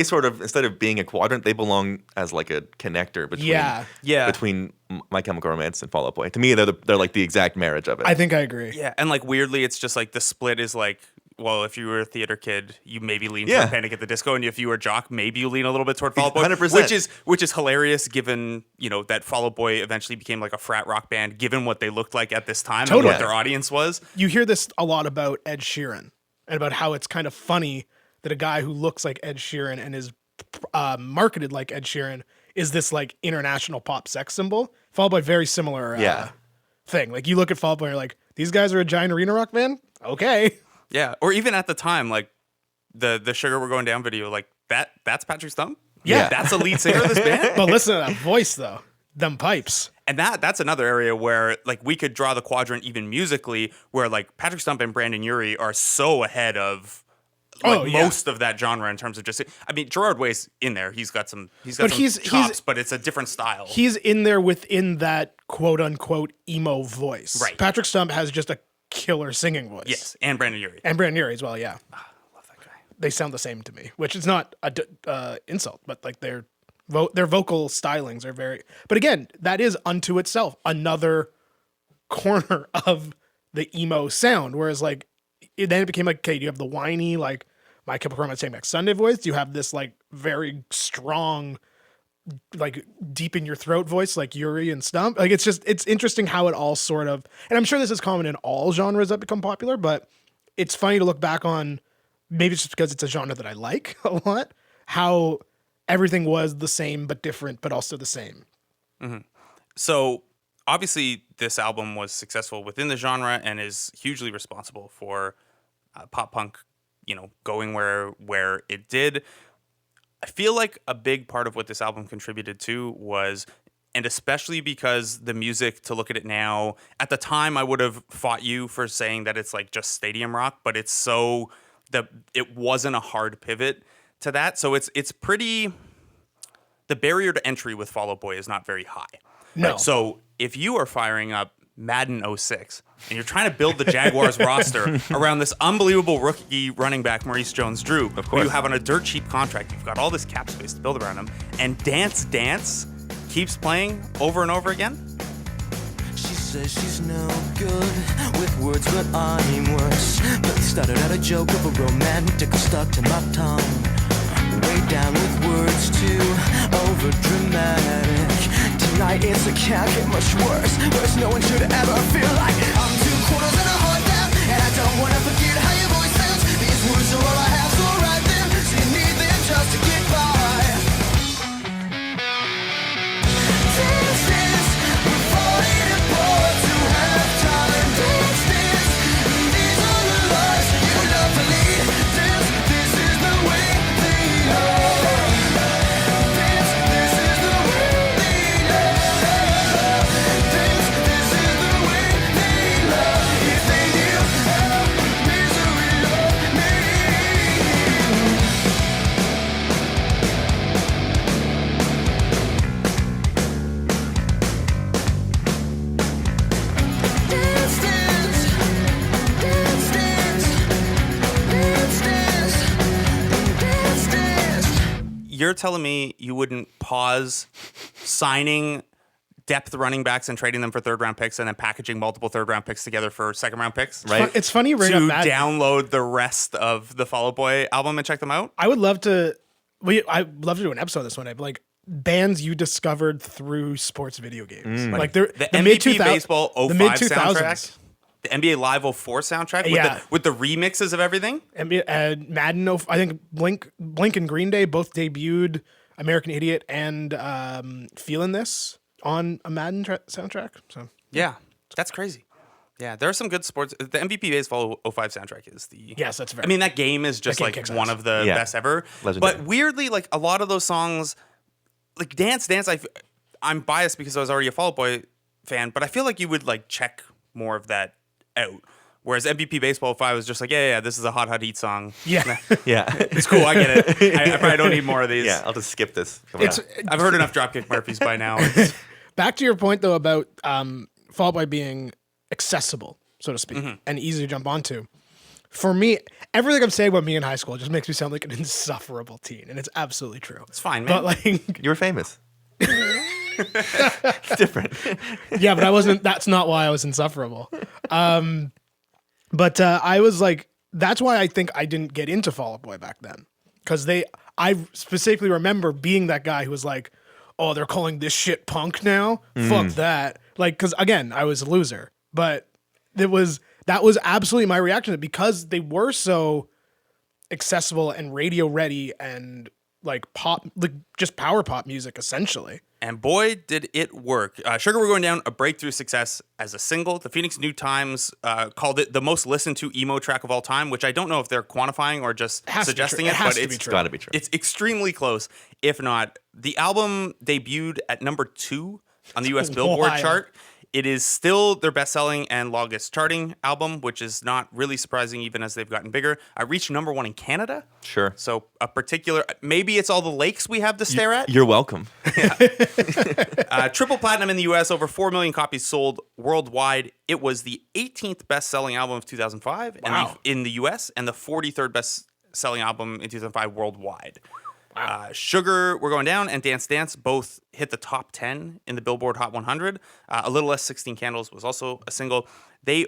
sort of instead of being a quadrant, they belong as like a connector between Yeah. between My Chemical Romance and Fall Out Boy. To me, they're like the exact marriage of it. I think I agree. Yeah, and like weirdly, it's just like the split is like, well, if you were a theater kid, you maybe lean Yeah. toward Panic at the Disco, and if you were a jock, maybe you lean a little bit toward Fall Out Boy, 100%. which is hilarious given that Fall Out Boy eventually became like a frat rock band, given what they looked like at this time and Totally. what their audience was. You hear this a lot about Ed Sheeran and about how it's kind of funny that a guy who looks like Ed Sheeran and is marketed like Ed Sheeran is this like international pop sex symbol. Fall Out Boy, very similar thing. Like you look at Fall Out Boy and you're like, these guys are a giant arena rock band? Okay. Yeah, or even at the time, like the Sugar We're Going Down video, like that's Patrick Stump. Yeah. That's the lead singer of this band. But listen to that voice though. Them pipes. And that's another area where like we could draw the quadrant even musically, where like Patrick Stump and Brandon Urie are so ahead of most of that genre in terms of just. I mean, Gerard Way's in there. He's got some chops, but it's a different style. He's in there within that quote unquote emo voice. Right. Patrick Stump has just a killer singing voice. Yes, and Brandon Urie. And Brandon Urie as well, yeah. Love that guy. They sound the same to me, which is not a insult, but like their vocal stylings are very. But again, that is unto itself another corner of the emo sound. Whereas like then it became like, okay, do you have the whiny like My Chemical Romance Take Back Sunday voice? Do you have this like very strong, like deep in your throat voice like Urie and Stump? Like it's interesting how it all sort of. And I'm sure this is common in all genres that become popular, but it's funny to look back on. Maybe it's just because it's a genre that I like a lot. How everything was the same but different, but also the same. Mm-hmm. So obviously, this album was successful within the genre and is hugely responsible for pop punk, going where it did. I feel like a big part of what this album contributed to was, and especially because the music, to look at it now, at the time I would have fought you for saying that it's like just stadium rock, but it's so that it wasn't a hard pivot to that. So it's pretty, the barrier to entry with Fall Out Boy is not very high. No. So if you are firing up Madden 06 and you're trying to build the Jaguars roster around this unbelievable rookie running back, Maurice Jones-Drew, who you have on a dirt cheap contract, you've got all this cap space to build around him, and Dance Dance keeps playing over and over again? She says she's no good with words, but I'm worse. But started out a joke of a romantic stuck to my tongue. Way down with words too over dramatic. Tonight it's a can't get much worse. Worse, no one should ever feel like I'm 2 quarters and a heart down. And I don't wanna forget how your voice sounds. These words are all I have, so write them. So you need them just to get by. Dance, dance, we're falling apart to have time. Dance, dance, these are the lives you love to lead. Dance, this is the way they are. Dance, this is the way they love. Dance, this is the way they love. If they knew how misery loved me. Dance, dance, dance, dance, dance, dance, dance, dance. You're telling me you wouldn't pause signing depth running backs and trading them for third-round picks and then packaging multiple third-round picks together for second-round picks. Right. It's funny you bring To up Madden. download the rest of the Fall Out Boy album and check them out. I would love to. I'd love to do an episode of this one day, but like bands you discovered through sports video games, like they're The mid MVP 2000s Baseball the 05 mid soundtrack. The NBA Live 04 soundtrack with the remixes of everything. NBA, Madden. I think Blink and Green Day both debuted American Idiot and Feelin' This on a Madden soundtrack. So Yeah, that's crazy. Yeah, there are some good sports. The MVP Baseball 05 soundtrack is the. yes, that's very. I mean, that game is just game like kicks one ass. of the Yeah. best ever. Legendary. But weirdly, like a lot of those songs, like Dance Dance, I'm biased because I was already a Fall Out Boy fan, but I feel like you would like check more of that out. Whereas MVP Baseball 05 was just like, yeah, this is a hot heat song. yeah. Yeah. It's cool, I get it. I probably don't need more of these. Yeah, I'll just skip this. I've heard enough Dropkick Murphys by now. Back to your point though about Fall Out Boy being accessible, so to speak, and easy to jump onto. For me, everything I'm saying about me in high school just makes me sound like an insufferable teen, and it's absolutely true. It's fine, man. But like, You were famous. It's different. yeah, but I wasn't. That's not why I was insufferable. But I was like, that's why I think I didn't get into Fall Out Boy back then, because I specifically remember being that guy who was like, oh, they're calling this shit punk now. Fuck that. Like, because again, I was a loser, but that was absolutely my reaction to it, because they were so accessible and radio ready and like pop, like just power pop music essentially. And boy, did it work. Sugar We're Going Down, a breakthrough success as a single. The Phoenix New Times called it the most listened to emo track of all time, which I don't know if they're quantifying or just suggesting it, but It's got to be true. it's extremely close, if not. The album debuted at number 2 on the U.S. Billboard Wild. chart. It is still their best-selling and longest charting album, which is not really surprising even as they've gotten bigger. I reached number 1 in Canada. Sure. So a particular, maybe it's all the lakes we have to stare at. You're welcome. Triple platinum in the U.S., over 4 million copies sold worldwide. It was the 18th best-selling album of 2005 in the U.S. and the 43rd best-selling album in 2005 worldwide. Sugar, We're Going Down, and Dance Dance both hit the top 10 in the Billboard Hot 100. A Little Less 16 Candles was also a single. The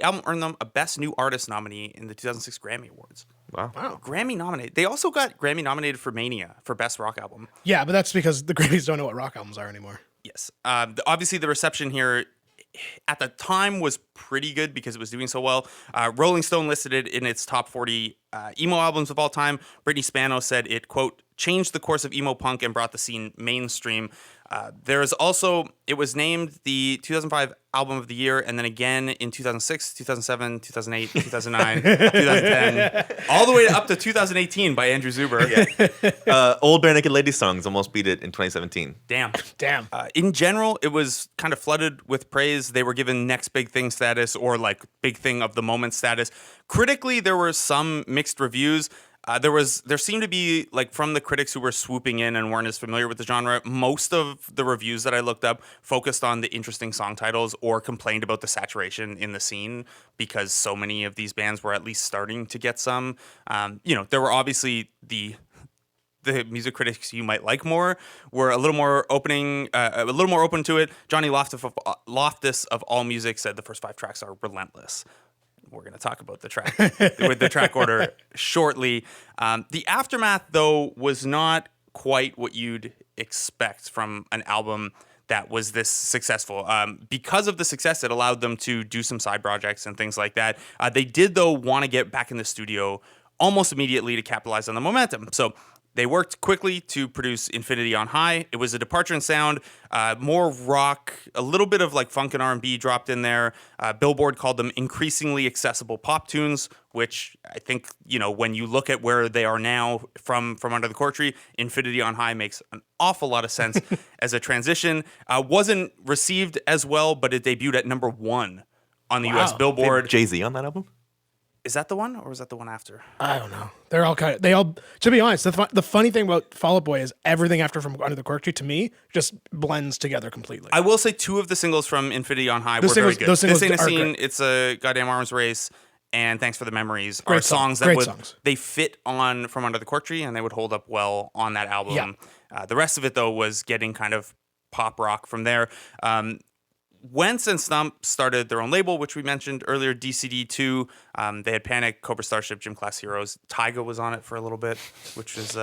album earned them a Best New Artist nominee in the 2006 Grammy Awards. Wow. Grammy nominated. They also got Grammy nominated for Mania for Best Rock Album. Yeah, but that's because the Grammys don't know what rock albums are anymore. Yes. Obviously, the reception here at the time was pretty good because it was doing so well. Rolling Stone listed it in its top 40 emo albums of all time. Brittany Spano said it, quote, changed the course of emo punk and brought the scene mainstream. There is also, it was named the 2005 Album of the Year, and then again in 2006, 2007, 2008, 2009, 2010, all the way up to 2018 by Andrew Zuber. Old Bare Naked Ladies songs almost beat it in 2017. Damn. In general, it was kind of flooded with praise. They were given next big thing status or like big thing of the moment status. Critically, there were some mixed reviews. There seemed to be, like, from the critics who were swooping in and weren't as familiar with the genre, most of the reviews that I looked up focused on the interesting song titles or complained about the saturation in the scene because so many of these bands were at least starting to get some. There were obviously the music critics you might like more were a little more open to it. Johnny Loftus of All Music said the first 5 tracks are relentless. We're going to talk about the track with the track order shortly. The aftermath, though, was not quite what you'd expect from an album that was this successful. Because of the success, it allowed them to do some side projects and things like that. They did, though, want to get back in the studio almost immediately to capitalize on the momentum. So they worked quickly to produce Infinity on High. It was a departure in sound, more rock, a little bit of like funk and R&B dropped in there. Billboard called them increasingly accessible pop tunes, which I think, when you look at where they are now from Under the Cork Tree, Infinity on High makes an awful lot of sense as a transition. Wasn't received as well, but it debuted at number 1 on the U.S. Billboard. Jay-Z on that album? Is that the one, or is that the one after? I don't know. They're all to be honest, the funny thing about Fall Out Boy is everything after From Under the Cork Tree, to me, just blends together completely. I will say 2 of the singles from Infinity on High Those were very singles- good. those singles This Ain't a are Scene, great. It's a Goddamn Arms Race, and Thanks for the Memories are Great songs that Great songs. they fit on From Under the Cork Tree, and they would hold up well on that album. Yeah. The rest of it, though, was getting kind of pop rock from there. Wentz and Stump started their own label, which we mentioned earlier, DCD2. They had Panic, Cobra Starship, Gym Class Heroes. Tyga was on it for a little bit, which is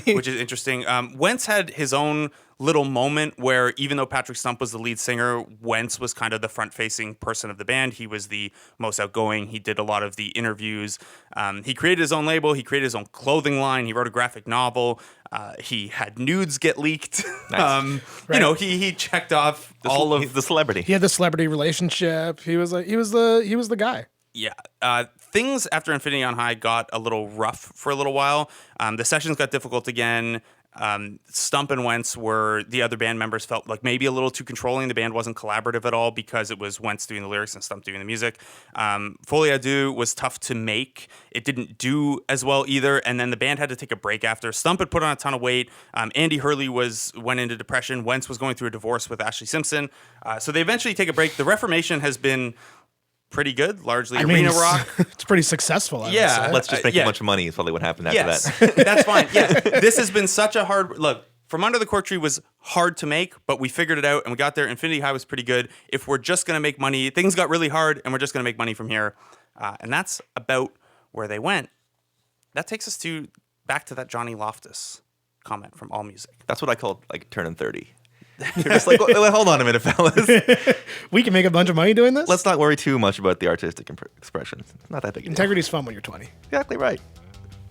which is interesting. Wentz had his own little moment where even though Patrick Stump was the lead singer, Wentz was kind of the front-facing person of the band. He was the most outgoing. He did a lot of the interviews. He created his own label. He created his own clothing line. He wrote a graphic novel. He had nudes get leaked. Nice. You know, he checked off all of He's the celebrity. He had the celebrity relationship. He was the guy. Yeah. Things after Infinity on High got a little rough for a little while. The sessions got difficult again. Stump and Wentz were the other band members felt like maybe a little too controlling. The band wasn't collaborative at all because it was Wentz doing the lyrics and Stump doing the music. Folie à Deux was tough to make. It didn't do as well either. And then the band had to take a break after. Stump had put on a ton of weight. Andy Hurley went into depression. Wentz was going through a divorce with Ashley Simpson. So they eventually take a break. The Reformation has been pretty good, largely arena rock. It's pretty successful. I would Yeah. say. Let's just make a bunch of money is probably what happened after Yes, that. that's fine. Yeah, this has been such a hard look. From Under the Cork Tree was hard to make, but we figured it out and we got there. Infinity High was pretty good. If we're just gonna make money, things got really hard, and we're just gonna make money from here, and that's about where they went. That takes us back to that Johnny Loftus comment from AllMusic. That's what I call like turning 30. You're just like, well, hold on a minute, fellas. We can make a bunch of money doing this. Let's not worry too much about the artistic expression. It's not that big a deal. Integrity's fun when you're 20. Exactly right.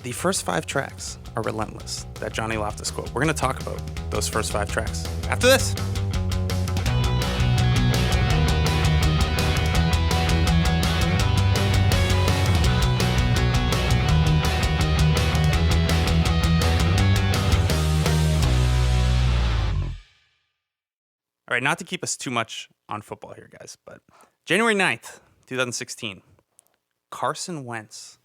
The first 5 tracks are relentless. That Johnny Loftus quote. We're gonna talk about those first 5 tracks after this. All right, not to keep us too much on football here, guys, but January 9th, 2016, Carson Wentz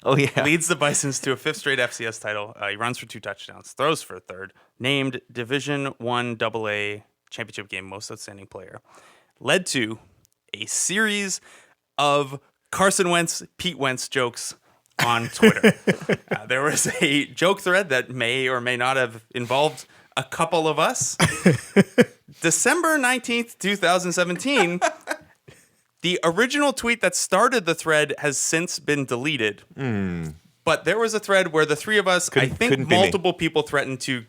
Oh, yeah. leads the Bisons to a 5th straight FCS title. He runs for 2 touchdowns, throws for a 3rd, named Division I AA championship game most outstanding player. Led to a series of Carson Wentz, Pete Wentz jokes on Twitter. There was a joke thread that may or may not have involved a couple of us. December 19th, 2017, the original tweet that started the thread has since been deleted. But there was a thread where the three of us, I think couldn't be me. multiple people threatened to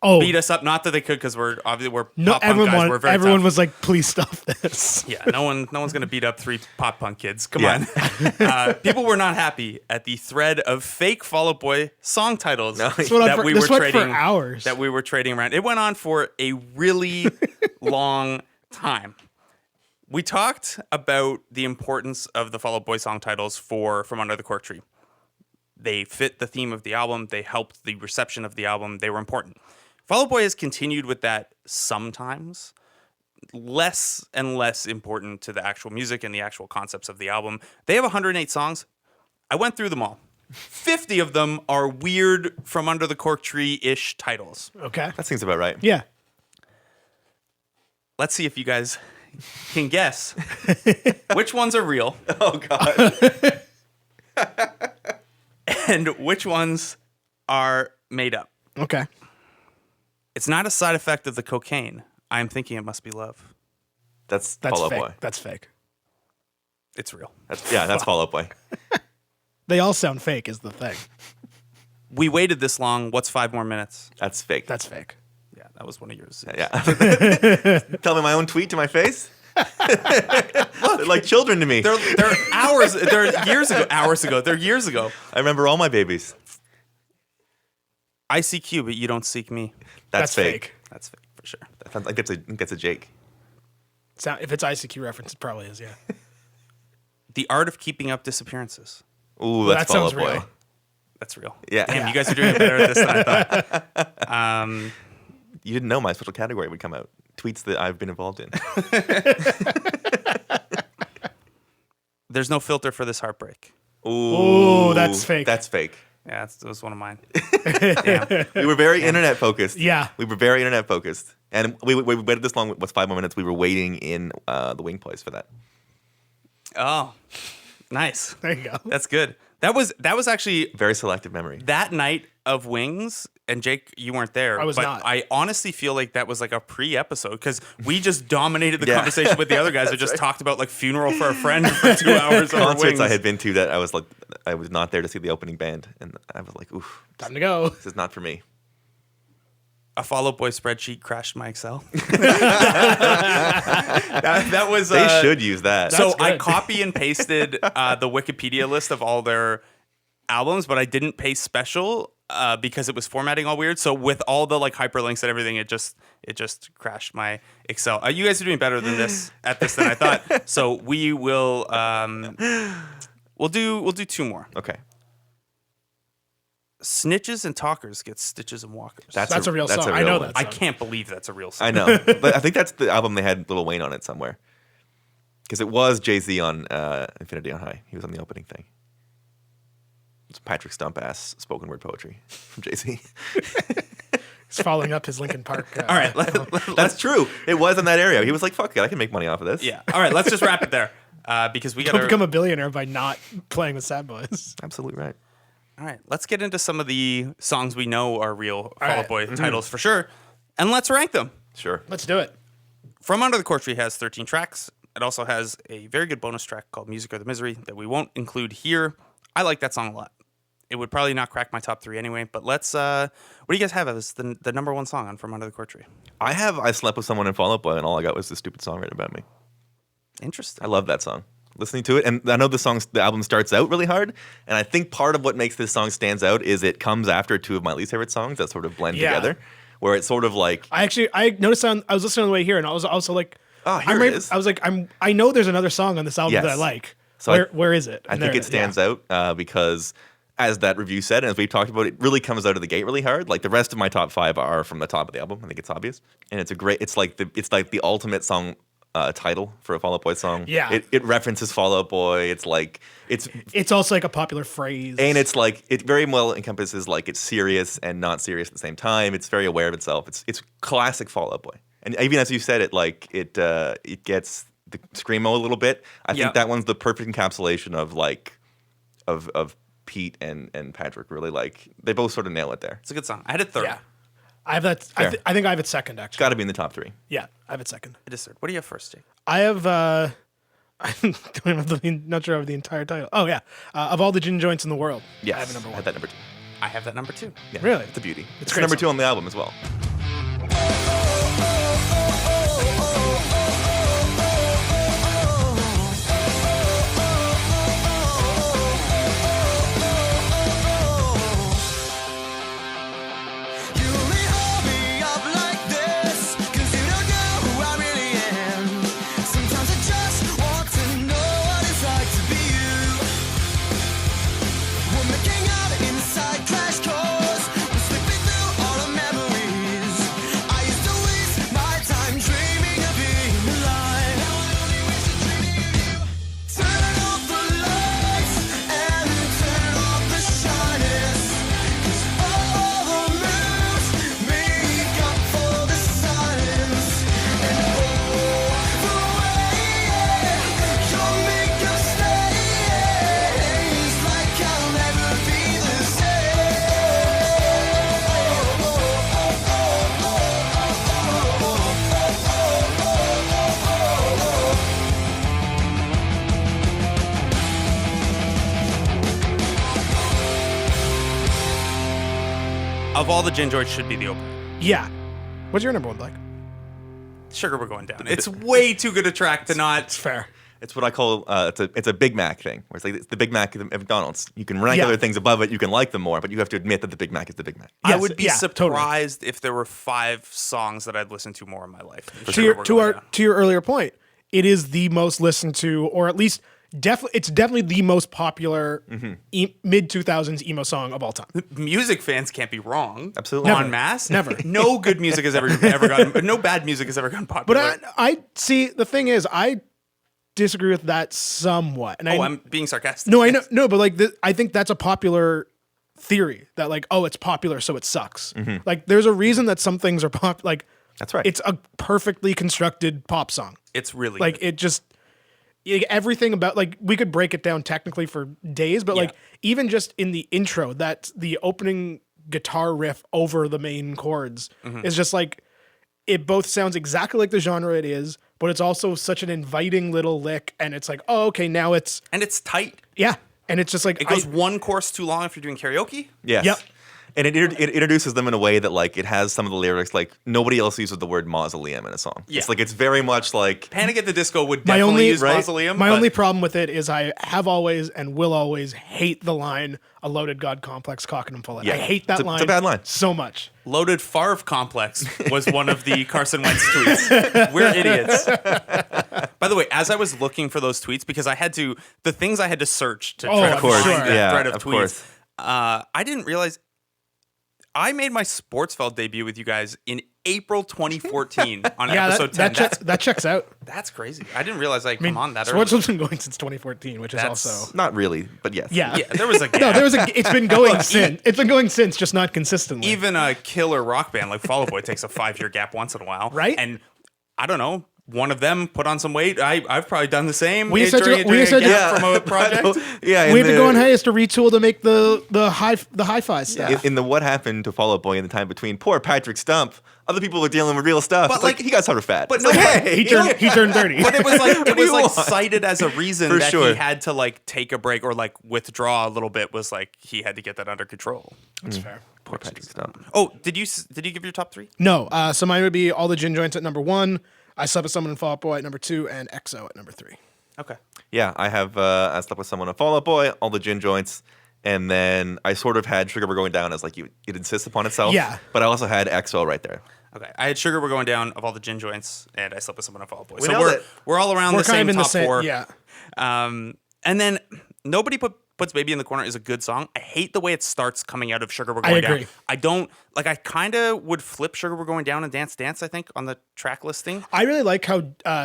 Oh, beat us up. Not that they could, because we're obviously pop punk everyone, guys. We're very everyone tough. was like, "Please stop this." Yeah, no one's gonna beat up 3 pop punk kids. Come Yeah. on. People were not happy at the thread of fake Fall Out Boy song titles This went on for- this went for hours. that we were trading around. It went on for a really long time. We talked about the importance of the Fall Out Boy song titles from Under the Cork Tree. They fit the theme of the album. They helped the reception of the album. They were important. Fall Out Boy has continued with that sometimes, less and less important to the actual music and the actual concepts of the album. They have 108 songs. I went through them all. 50 of them are weird From Under the Cork Tree-ish titles. Okay. That seems about right. Yeah. Let's see if you guys can guess which ones are real Oh, God. and which ones are made up. Okay. It's not a side effect of the cocaine. I'm thinking it must be love. That's That's Fall Out fake. Boy. That's fake. It's real. That's Fall Out Boy. They all sound fake. Is the thing. We waited this long. What's 5 more minutes? That's fake. That's fake. Yeah, that was one of yours. Yeah. Tell me my own tweet to my face. They're like children to me. They're hours. They're years ago. Hours ago. They're years ago. I remember all my babies. I seek you, but you don't seek me. That's fake. That's fake for sure. That sounds like that's a Jake. If it's ICQ reference, it probably is. Yeah. The art of keeping up disappearances. Ooh, That that's Fall sounds Out Boy. real. That's real. Yeah. Damn, you guys are doing it better at this than I thought. You didn't know my special category would come out. Tweets that I've been involved in. There's no filter for this heartbreak. Ooh, that's fake. That's fake. Yeah, that was one of mine. Damn. We were very internet focused. Yeah. We were very internet focused. And we waited this long. What's 5 more minutes? We were waiting in the wing place for that. Oh, nice. There you go. That's good. That was actually Very selective memory. that night. of Wings, and Jake, you weren't there. I was but not. I honestly feel like that was like a pre-episode because we just dominated the Yeah. conversation with the other guys that just talked about like funeral for a friend for 2 hours over Concerts Wings. I had been to that I was like, I was not there to see the opening band, and I was like, oof, Time to go. this is not for me. A Fall Out Boy spreadsheet crashed my Excel. that was. They should use that. So That's I good. copy and pasted the Wikipedia list of all their albums, but I didn't paste special because it was formatting all weird. So with all the like hyperlinks and everything, it just crashed my Excel. You guys are doing better than this at this than I thought. So we will we'll do 2 more. Okay. Snitches and talkers get stitches and walkers. That's a real song. I know one. that I song. can't believe that's a real song. I know, but I think that's the album they had Lil Wayne on it somewhere, because it was Jay-Z on Infinity on High. He was on the opening thing. It's Patrick Stump ass spoken word poetry from Jay-Z. He's following up his Linkin Park. All right, That's true. It was in that area. He was like, "Fuck it, I can make money off of this." yeah. All right, let's just wrap it there because we got He'll to become a billionaire by not playing with Sad Boys. Absolutely right. All right, let's get into some of the songs we know are real Fall Out right. Boy titles for sure, and let's rank them. Sure. Let's do it. From Under the Cork Tree has 13 tracks. It also has a very good bonus track called Music or the Misery that we won't include here. I like that song a lot. It would probably not crack my top 3 anyway, but let's, what do you guys have as the number 1 song on From Under the Cork Tree? I slept with someone in Fall Out Boy, and all I got was this stupid song written about me. Interesting. I love that song. Listening to it, and I know the album starts out really hard, and I think part of what makes this song stands out is it comes after 2 of my least favorite songs that sort of blend Yeah. together, where it's sort of like, I noticed I was listening on the way here, and I was also like, oh, here I'm it ready- is. I was like, I know there's another song on this album Yes. that I like. So Where is it? I And think there it stands out because, as that review said, and as we've talked about, it really comes out of the gate really hard. Like the rest of my top 5 are from the top of the album. I think it's obvious, and it's like the ultimate song title for a Fall Out Boy song. Yeah. it references Fall Out Boy. It's like It's also like a popular phrase. and it's like it very well encompasses like it's serious and not serious at the same time. It's very aware of itself. It's classic Fall Out Boy, and even as you said it, like it gets the screamo a little bit. I Yeah. think that one's the perfect encapsulation of like of Pete and Patrick. Really, like they both sort of nail it there. It's a good song. I had it third. Yeah. I have that. Fair. I think I have it second, actually. Got to be in the top 3. Yeah, I have it second. I just third. What do you have first, Jake? I have. I don't even have not sure of the entire title. Oh yeah, of all the gin joints in the world. Yes, I have it number 1. had that number 2. I have that number 2. Yeah, Really? it's a beauty. It's a great number song. 2 on the album as well. You may hold me up like this, 'cause you don't know who I really am. Sometimes I just want to know what it's like to be you. We're making out inside crash cars. We're slipping through all the memories. I used to waste my time dreaming of being alive. Now I only wish I'm dreaming of you. Turn off the lights and turn off the shyness. 'Cause all the moves make up for the silence. And the way you'll make us stays like I'll never be the Of all the Gin George should be the opener. Yeah. What's your number 1, Blake? Sugar, we're going down. It's way too good a track to not. It's fair. It's what I call it's a Big Mac thing, where it's like it's the Big Mac at McDonald's. You can rank Yeah. other things above it, you can like them more, but you have to admit that the Big Mac is the Big Mac. I Yes, would be yeah, totally. surprised if there were 5 songs that I'd listen to more in my life. To your earlier point, it is the most listened to, or at least it's definitely the most popular mid 2000s emo song of all time. Music fans can't be wrong. Absolutely. En Never. masse. Never. No good music has ever gotten. No bad music has ever gotten popular. But I see the thing is I disagree with that somewhat. And I'm being sarcastic. no, I know, no, but like I think that's a popular theory that like, oh, it's popular, so it sucks. Like there's a reason that some things are pop. Like That's right. it's a perfectly constructed pop song. It's really Like good. it just everything about like we could break it down technically for days, but like even just in the intro, that the opening guitar riff over the main chords is just like, it both sounds exactly like the genre it is, but it's also such an inviting little lick, and it's like, oh, okay, now it's And it's tight. yeah, and it's just like It goes one course too long if you're doing karaoke. Yes. Yep. And it introduces them in a way that like it has some of the lyrics like nobody else uses the word mausoleum in a song. Yeah. It's like it's very much like Panic at the Disco would My definitely only- use Right? mausoleum. My but only problem with it is I have always and will always hate the line "a loaded god complex cock and pull it." Yeah. I hate that It's a- line. it's a bad line. so much. Loaded Favre complex was one of the Carson Wentz tweets. We're idiots. By the way, as I was looking for those tweets, because I had to, the things I had to search to Oh, try to of course. find that Yeah, thread of of tweets, course. I didn't realize I made my Sportsfeld debut with you guys in April 2014 on Yeah, episode 10. that checks out. That's crazy. I didn't realize I come on that Sports early. has been going since 2014, which is That's- also not really, but yes. yeah. Yeah, there was a gap. No, it's been going since. It's been going since, just not consistently. Even a killer rock band like Fall Out Boy takes a 5-year gap once in a while. Right? And I don't know, one of them put on some weight. I've probably done the same. We used to during go- we used to- gap from a project. Yeah. we had to go on hiatus to retool to make the hi-fi stuff. In the what happened to Fall Out Boy in the time between poor Patrick Stump, other people were dealing with real stuff. But, It's like like- he got sort of fat. but It's no, like, but- hey, He turned 30. But it was like do you want? cited as a reason For that sure. he had to like take a break or like withdraw a little bit, was like he had to get that under control. That's fair. poor Patrick Stump. Oh, did you give your top 3? No, so mine would be all the gin joints at number 1. I slept with someone in Fall Out Boy at number 2, and EXO at number 3. Okay. Yeah, I have. I slept with someone, a Fall Out Boy, all the gin joints, and then I sort of had Sugar We're Going Down as like it insists upon itself. Yeah. But I also had EXO right there. Okay. I had Sugar We're Going Down of all the gin joints, and I slept with someone in Fall Out Boy. We So nailed we're it. we're all around We're the kind same of in the top same. 4. Yeah. And then Nobody Puts Baby in the Corner is a good song. I hate the way it starts coming out of Sugar We're I Going agree. Down. I don't like. I kind of would flip Sugar We're Going Down and Dance Dance. I think on the track listing. I really like how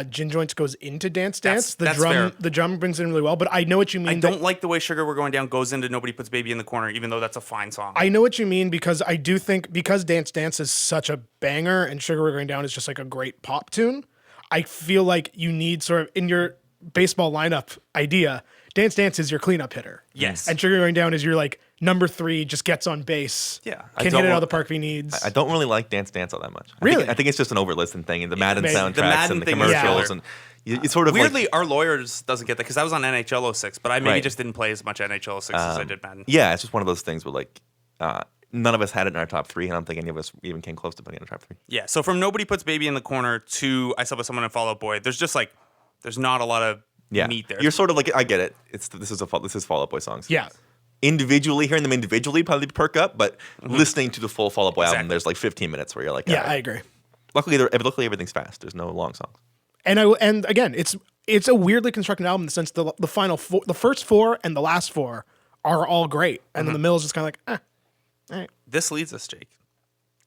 Gin Joints goes into Dance Dance. That's fair. The drum brings it in really well, but I know what you mean. I don't like the way Sugar We're Going Down goes into Nobody Puts Baby in the Corner, even though that's a fine song. I know what you mean because I do think because Dance Dance is such a banger and Sugar We're Going Down is just like a great pop tune, I feel like you need sort of in your baseball lineup idea, Dance Dance is your cleanup hitter. Yes. And Sugar Going Down is your like number 3, just gets on base. Yeah. I Can don't hit it out want- of the park if he needs. I don't really like Dance Dance all that much. Really? I think it's just an overlisten thing, and the Madden maybe. soundtracks The Madden and the thing is commercials, killer. and you sort of Weirdly, like, our lawyers doesn't get that because I was on NHL 06, but I maybe Right. just didn't play as much NHL 06 as I did Madden. yeah, it's just one of those things where like none of us had it in our top 3, and I don't think any of us even came close to putting it in our top 3. Yeah. So from Nobody Puts Baby in the Corner to I Slept with Someone in Fall Out Boy, there's just like there's not a lot of Yeah, meat there. You're sort of like, I get it. This is Fall Out Boy songs. yeah. Individually, hearing them individually probably perk up, but listening to the full Fall Out Boy album, Exactly. there's like 15 minutes where you're like, Yeah, all right. I agree. Luckily, everything's fast. There's no long songs. And again, it's a weirdly constructed album in the sense the final four, the first 4 and the last 4 are all great, and then the middle is just kind of like, all right. This leads us, Jake,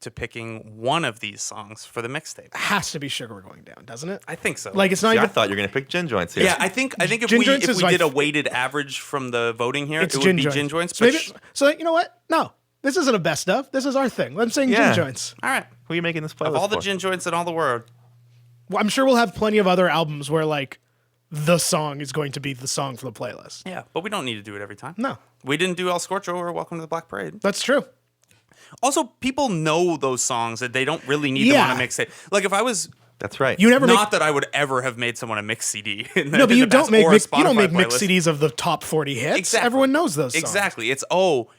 to picking one of these songs for the mixtape. Has to be Sugar We're Going Down, doesn't it? I think so. Like it's not See, I even. thought you were gonna pick Gin Joints here. yeah, I think if Gin we Joints is my did a f- weighted average from the voting here, It's it would Gin be Joints. Gin Joints. So, But maybe, so you know what? No, this isn't a best of. This is our thing. I'm saying Yeah. Gin Joints. all right, Who are you making this playlist of all the for? Gin Joints in all the world, Well, I'm sure we'll have plenty of other albums where like the song is going to be the song for the playlist. yeah, but we don't need to do it every time. No, We didn't do El Scorcho or Welcome to the Black Parade. that's true. Also, people know those songs that they don't really need Yeah. them on a mixtape. Like if I was That's right. You never not that I would ever have made someone a mix CD. In the, No, but in you the don't past, make or a mix, you don't Spotify make mix playlist. CDs of the top 40 hits. Exactly. Everyone knows those songs. Exactly. It's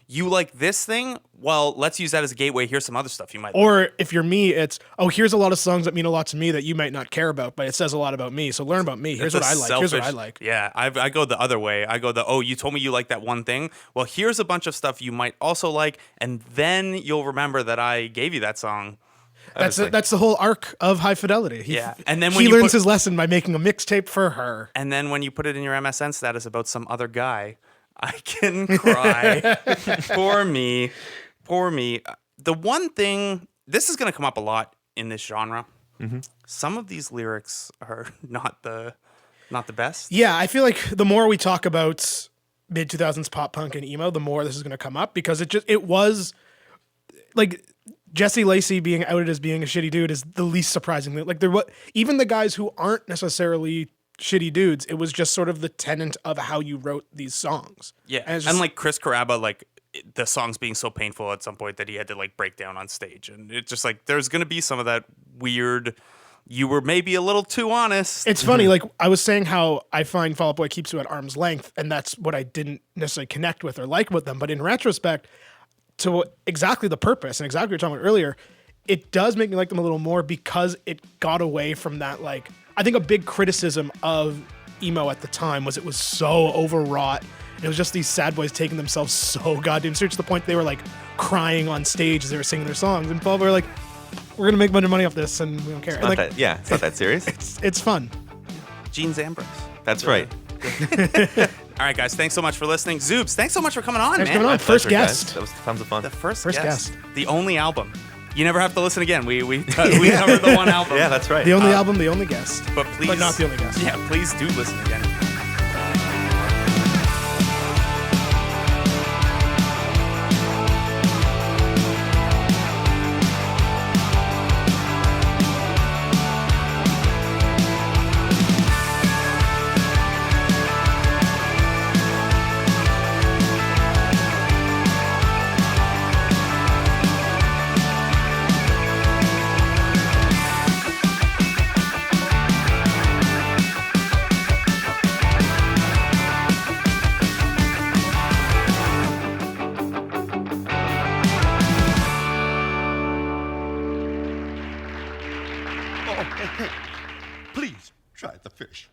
you like this thing? Well, let's use that as a gateway. Here's some other stuff you might. Or if you're me, it's here's a lot of songs that mean a lot to me that you might not care about, but it says a lot about me. So learn about me. Here's what I like. Here's what I like. Yeah, I go the other way. I go you told me you like that one thing. Well, here's a bunch of stuff you might also like, and then you'll remember that I gave you that song. That's the whole arc of High Fidelity. Yeah, and then when he you learns put- his lesson by making a mixtape for her. And then when you put it in your MSN status about some other guy, I can cry. Poor me. Poor me. The one thing, this is going to come up a lot in this genre. Some of these lyrics are not the best. Yeah, I feel like the more we talk about mid 2000s pop punk and emo, the more this is going to come up because it was like Jesse Lacey being outed as being a shitty dude is the least surprising thing. Like even the guys who aren't necessarily shitty dudes, it was just sort of the tenet of how you wrote these songs. Yeah, and, it's and just, like Chris Caraba, like the songs being so painful at some point that he had to like break down on stage. And it's just like there's going to be some of that weird, you were maybe a little too honest. It's funny, like I was saying how I find Fall Out Boy keeps you at arm's length, and that's what I didn't necessarily connect with or like with them. But in retrospect, to exactly the purpose and exactly what you were talking about earlier, it does make me like them a little more because it got away from that. Like, I think a big criticism of emo at the time was it was so overwrought. It was just these sad boys taking themselves so goddamn serious to the point they were like crying on stage as they were singing their songs. And Fall Out Boy were like, we're gonna make a bunch of money off this, and we don't care. Not Like, it's not that serious. it's fun. Gene Zambros. That's right. All right, guys. Thanks so much for listening. Zoobs, thanks so much for coming on, Thanks man. for coming on. My First pleasure, guest. guys. That was tons of fun. The first First guest. guest. The only album. You never have to listen again. We covered the one album. Yeah, that's right. The only album, the only guest. But please, But not the only guest. Yeah, please do listen again. Oh, hey, hey, please try the fish.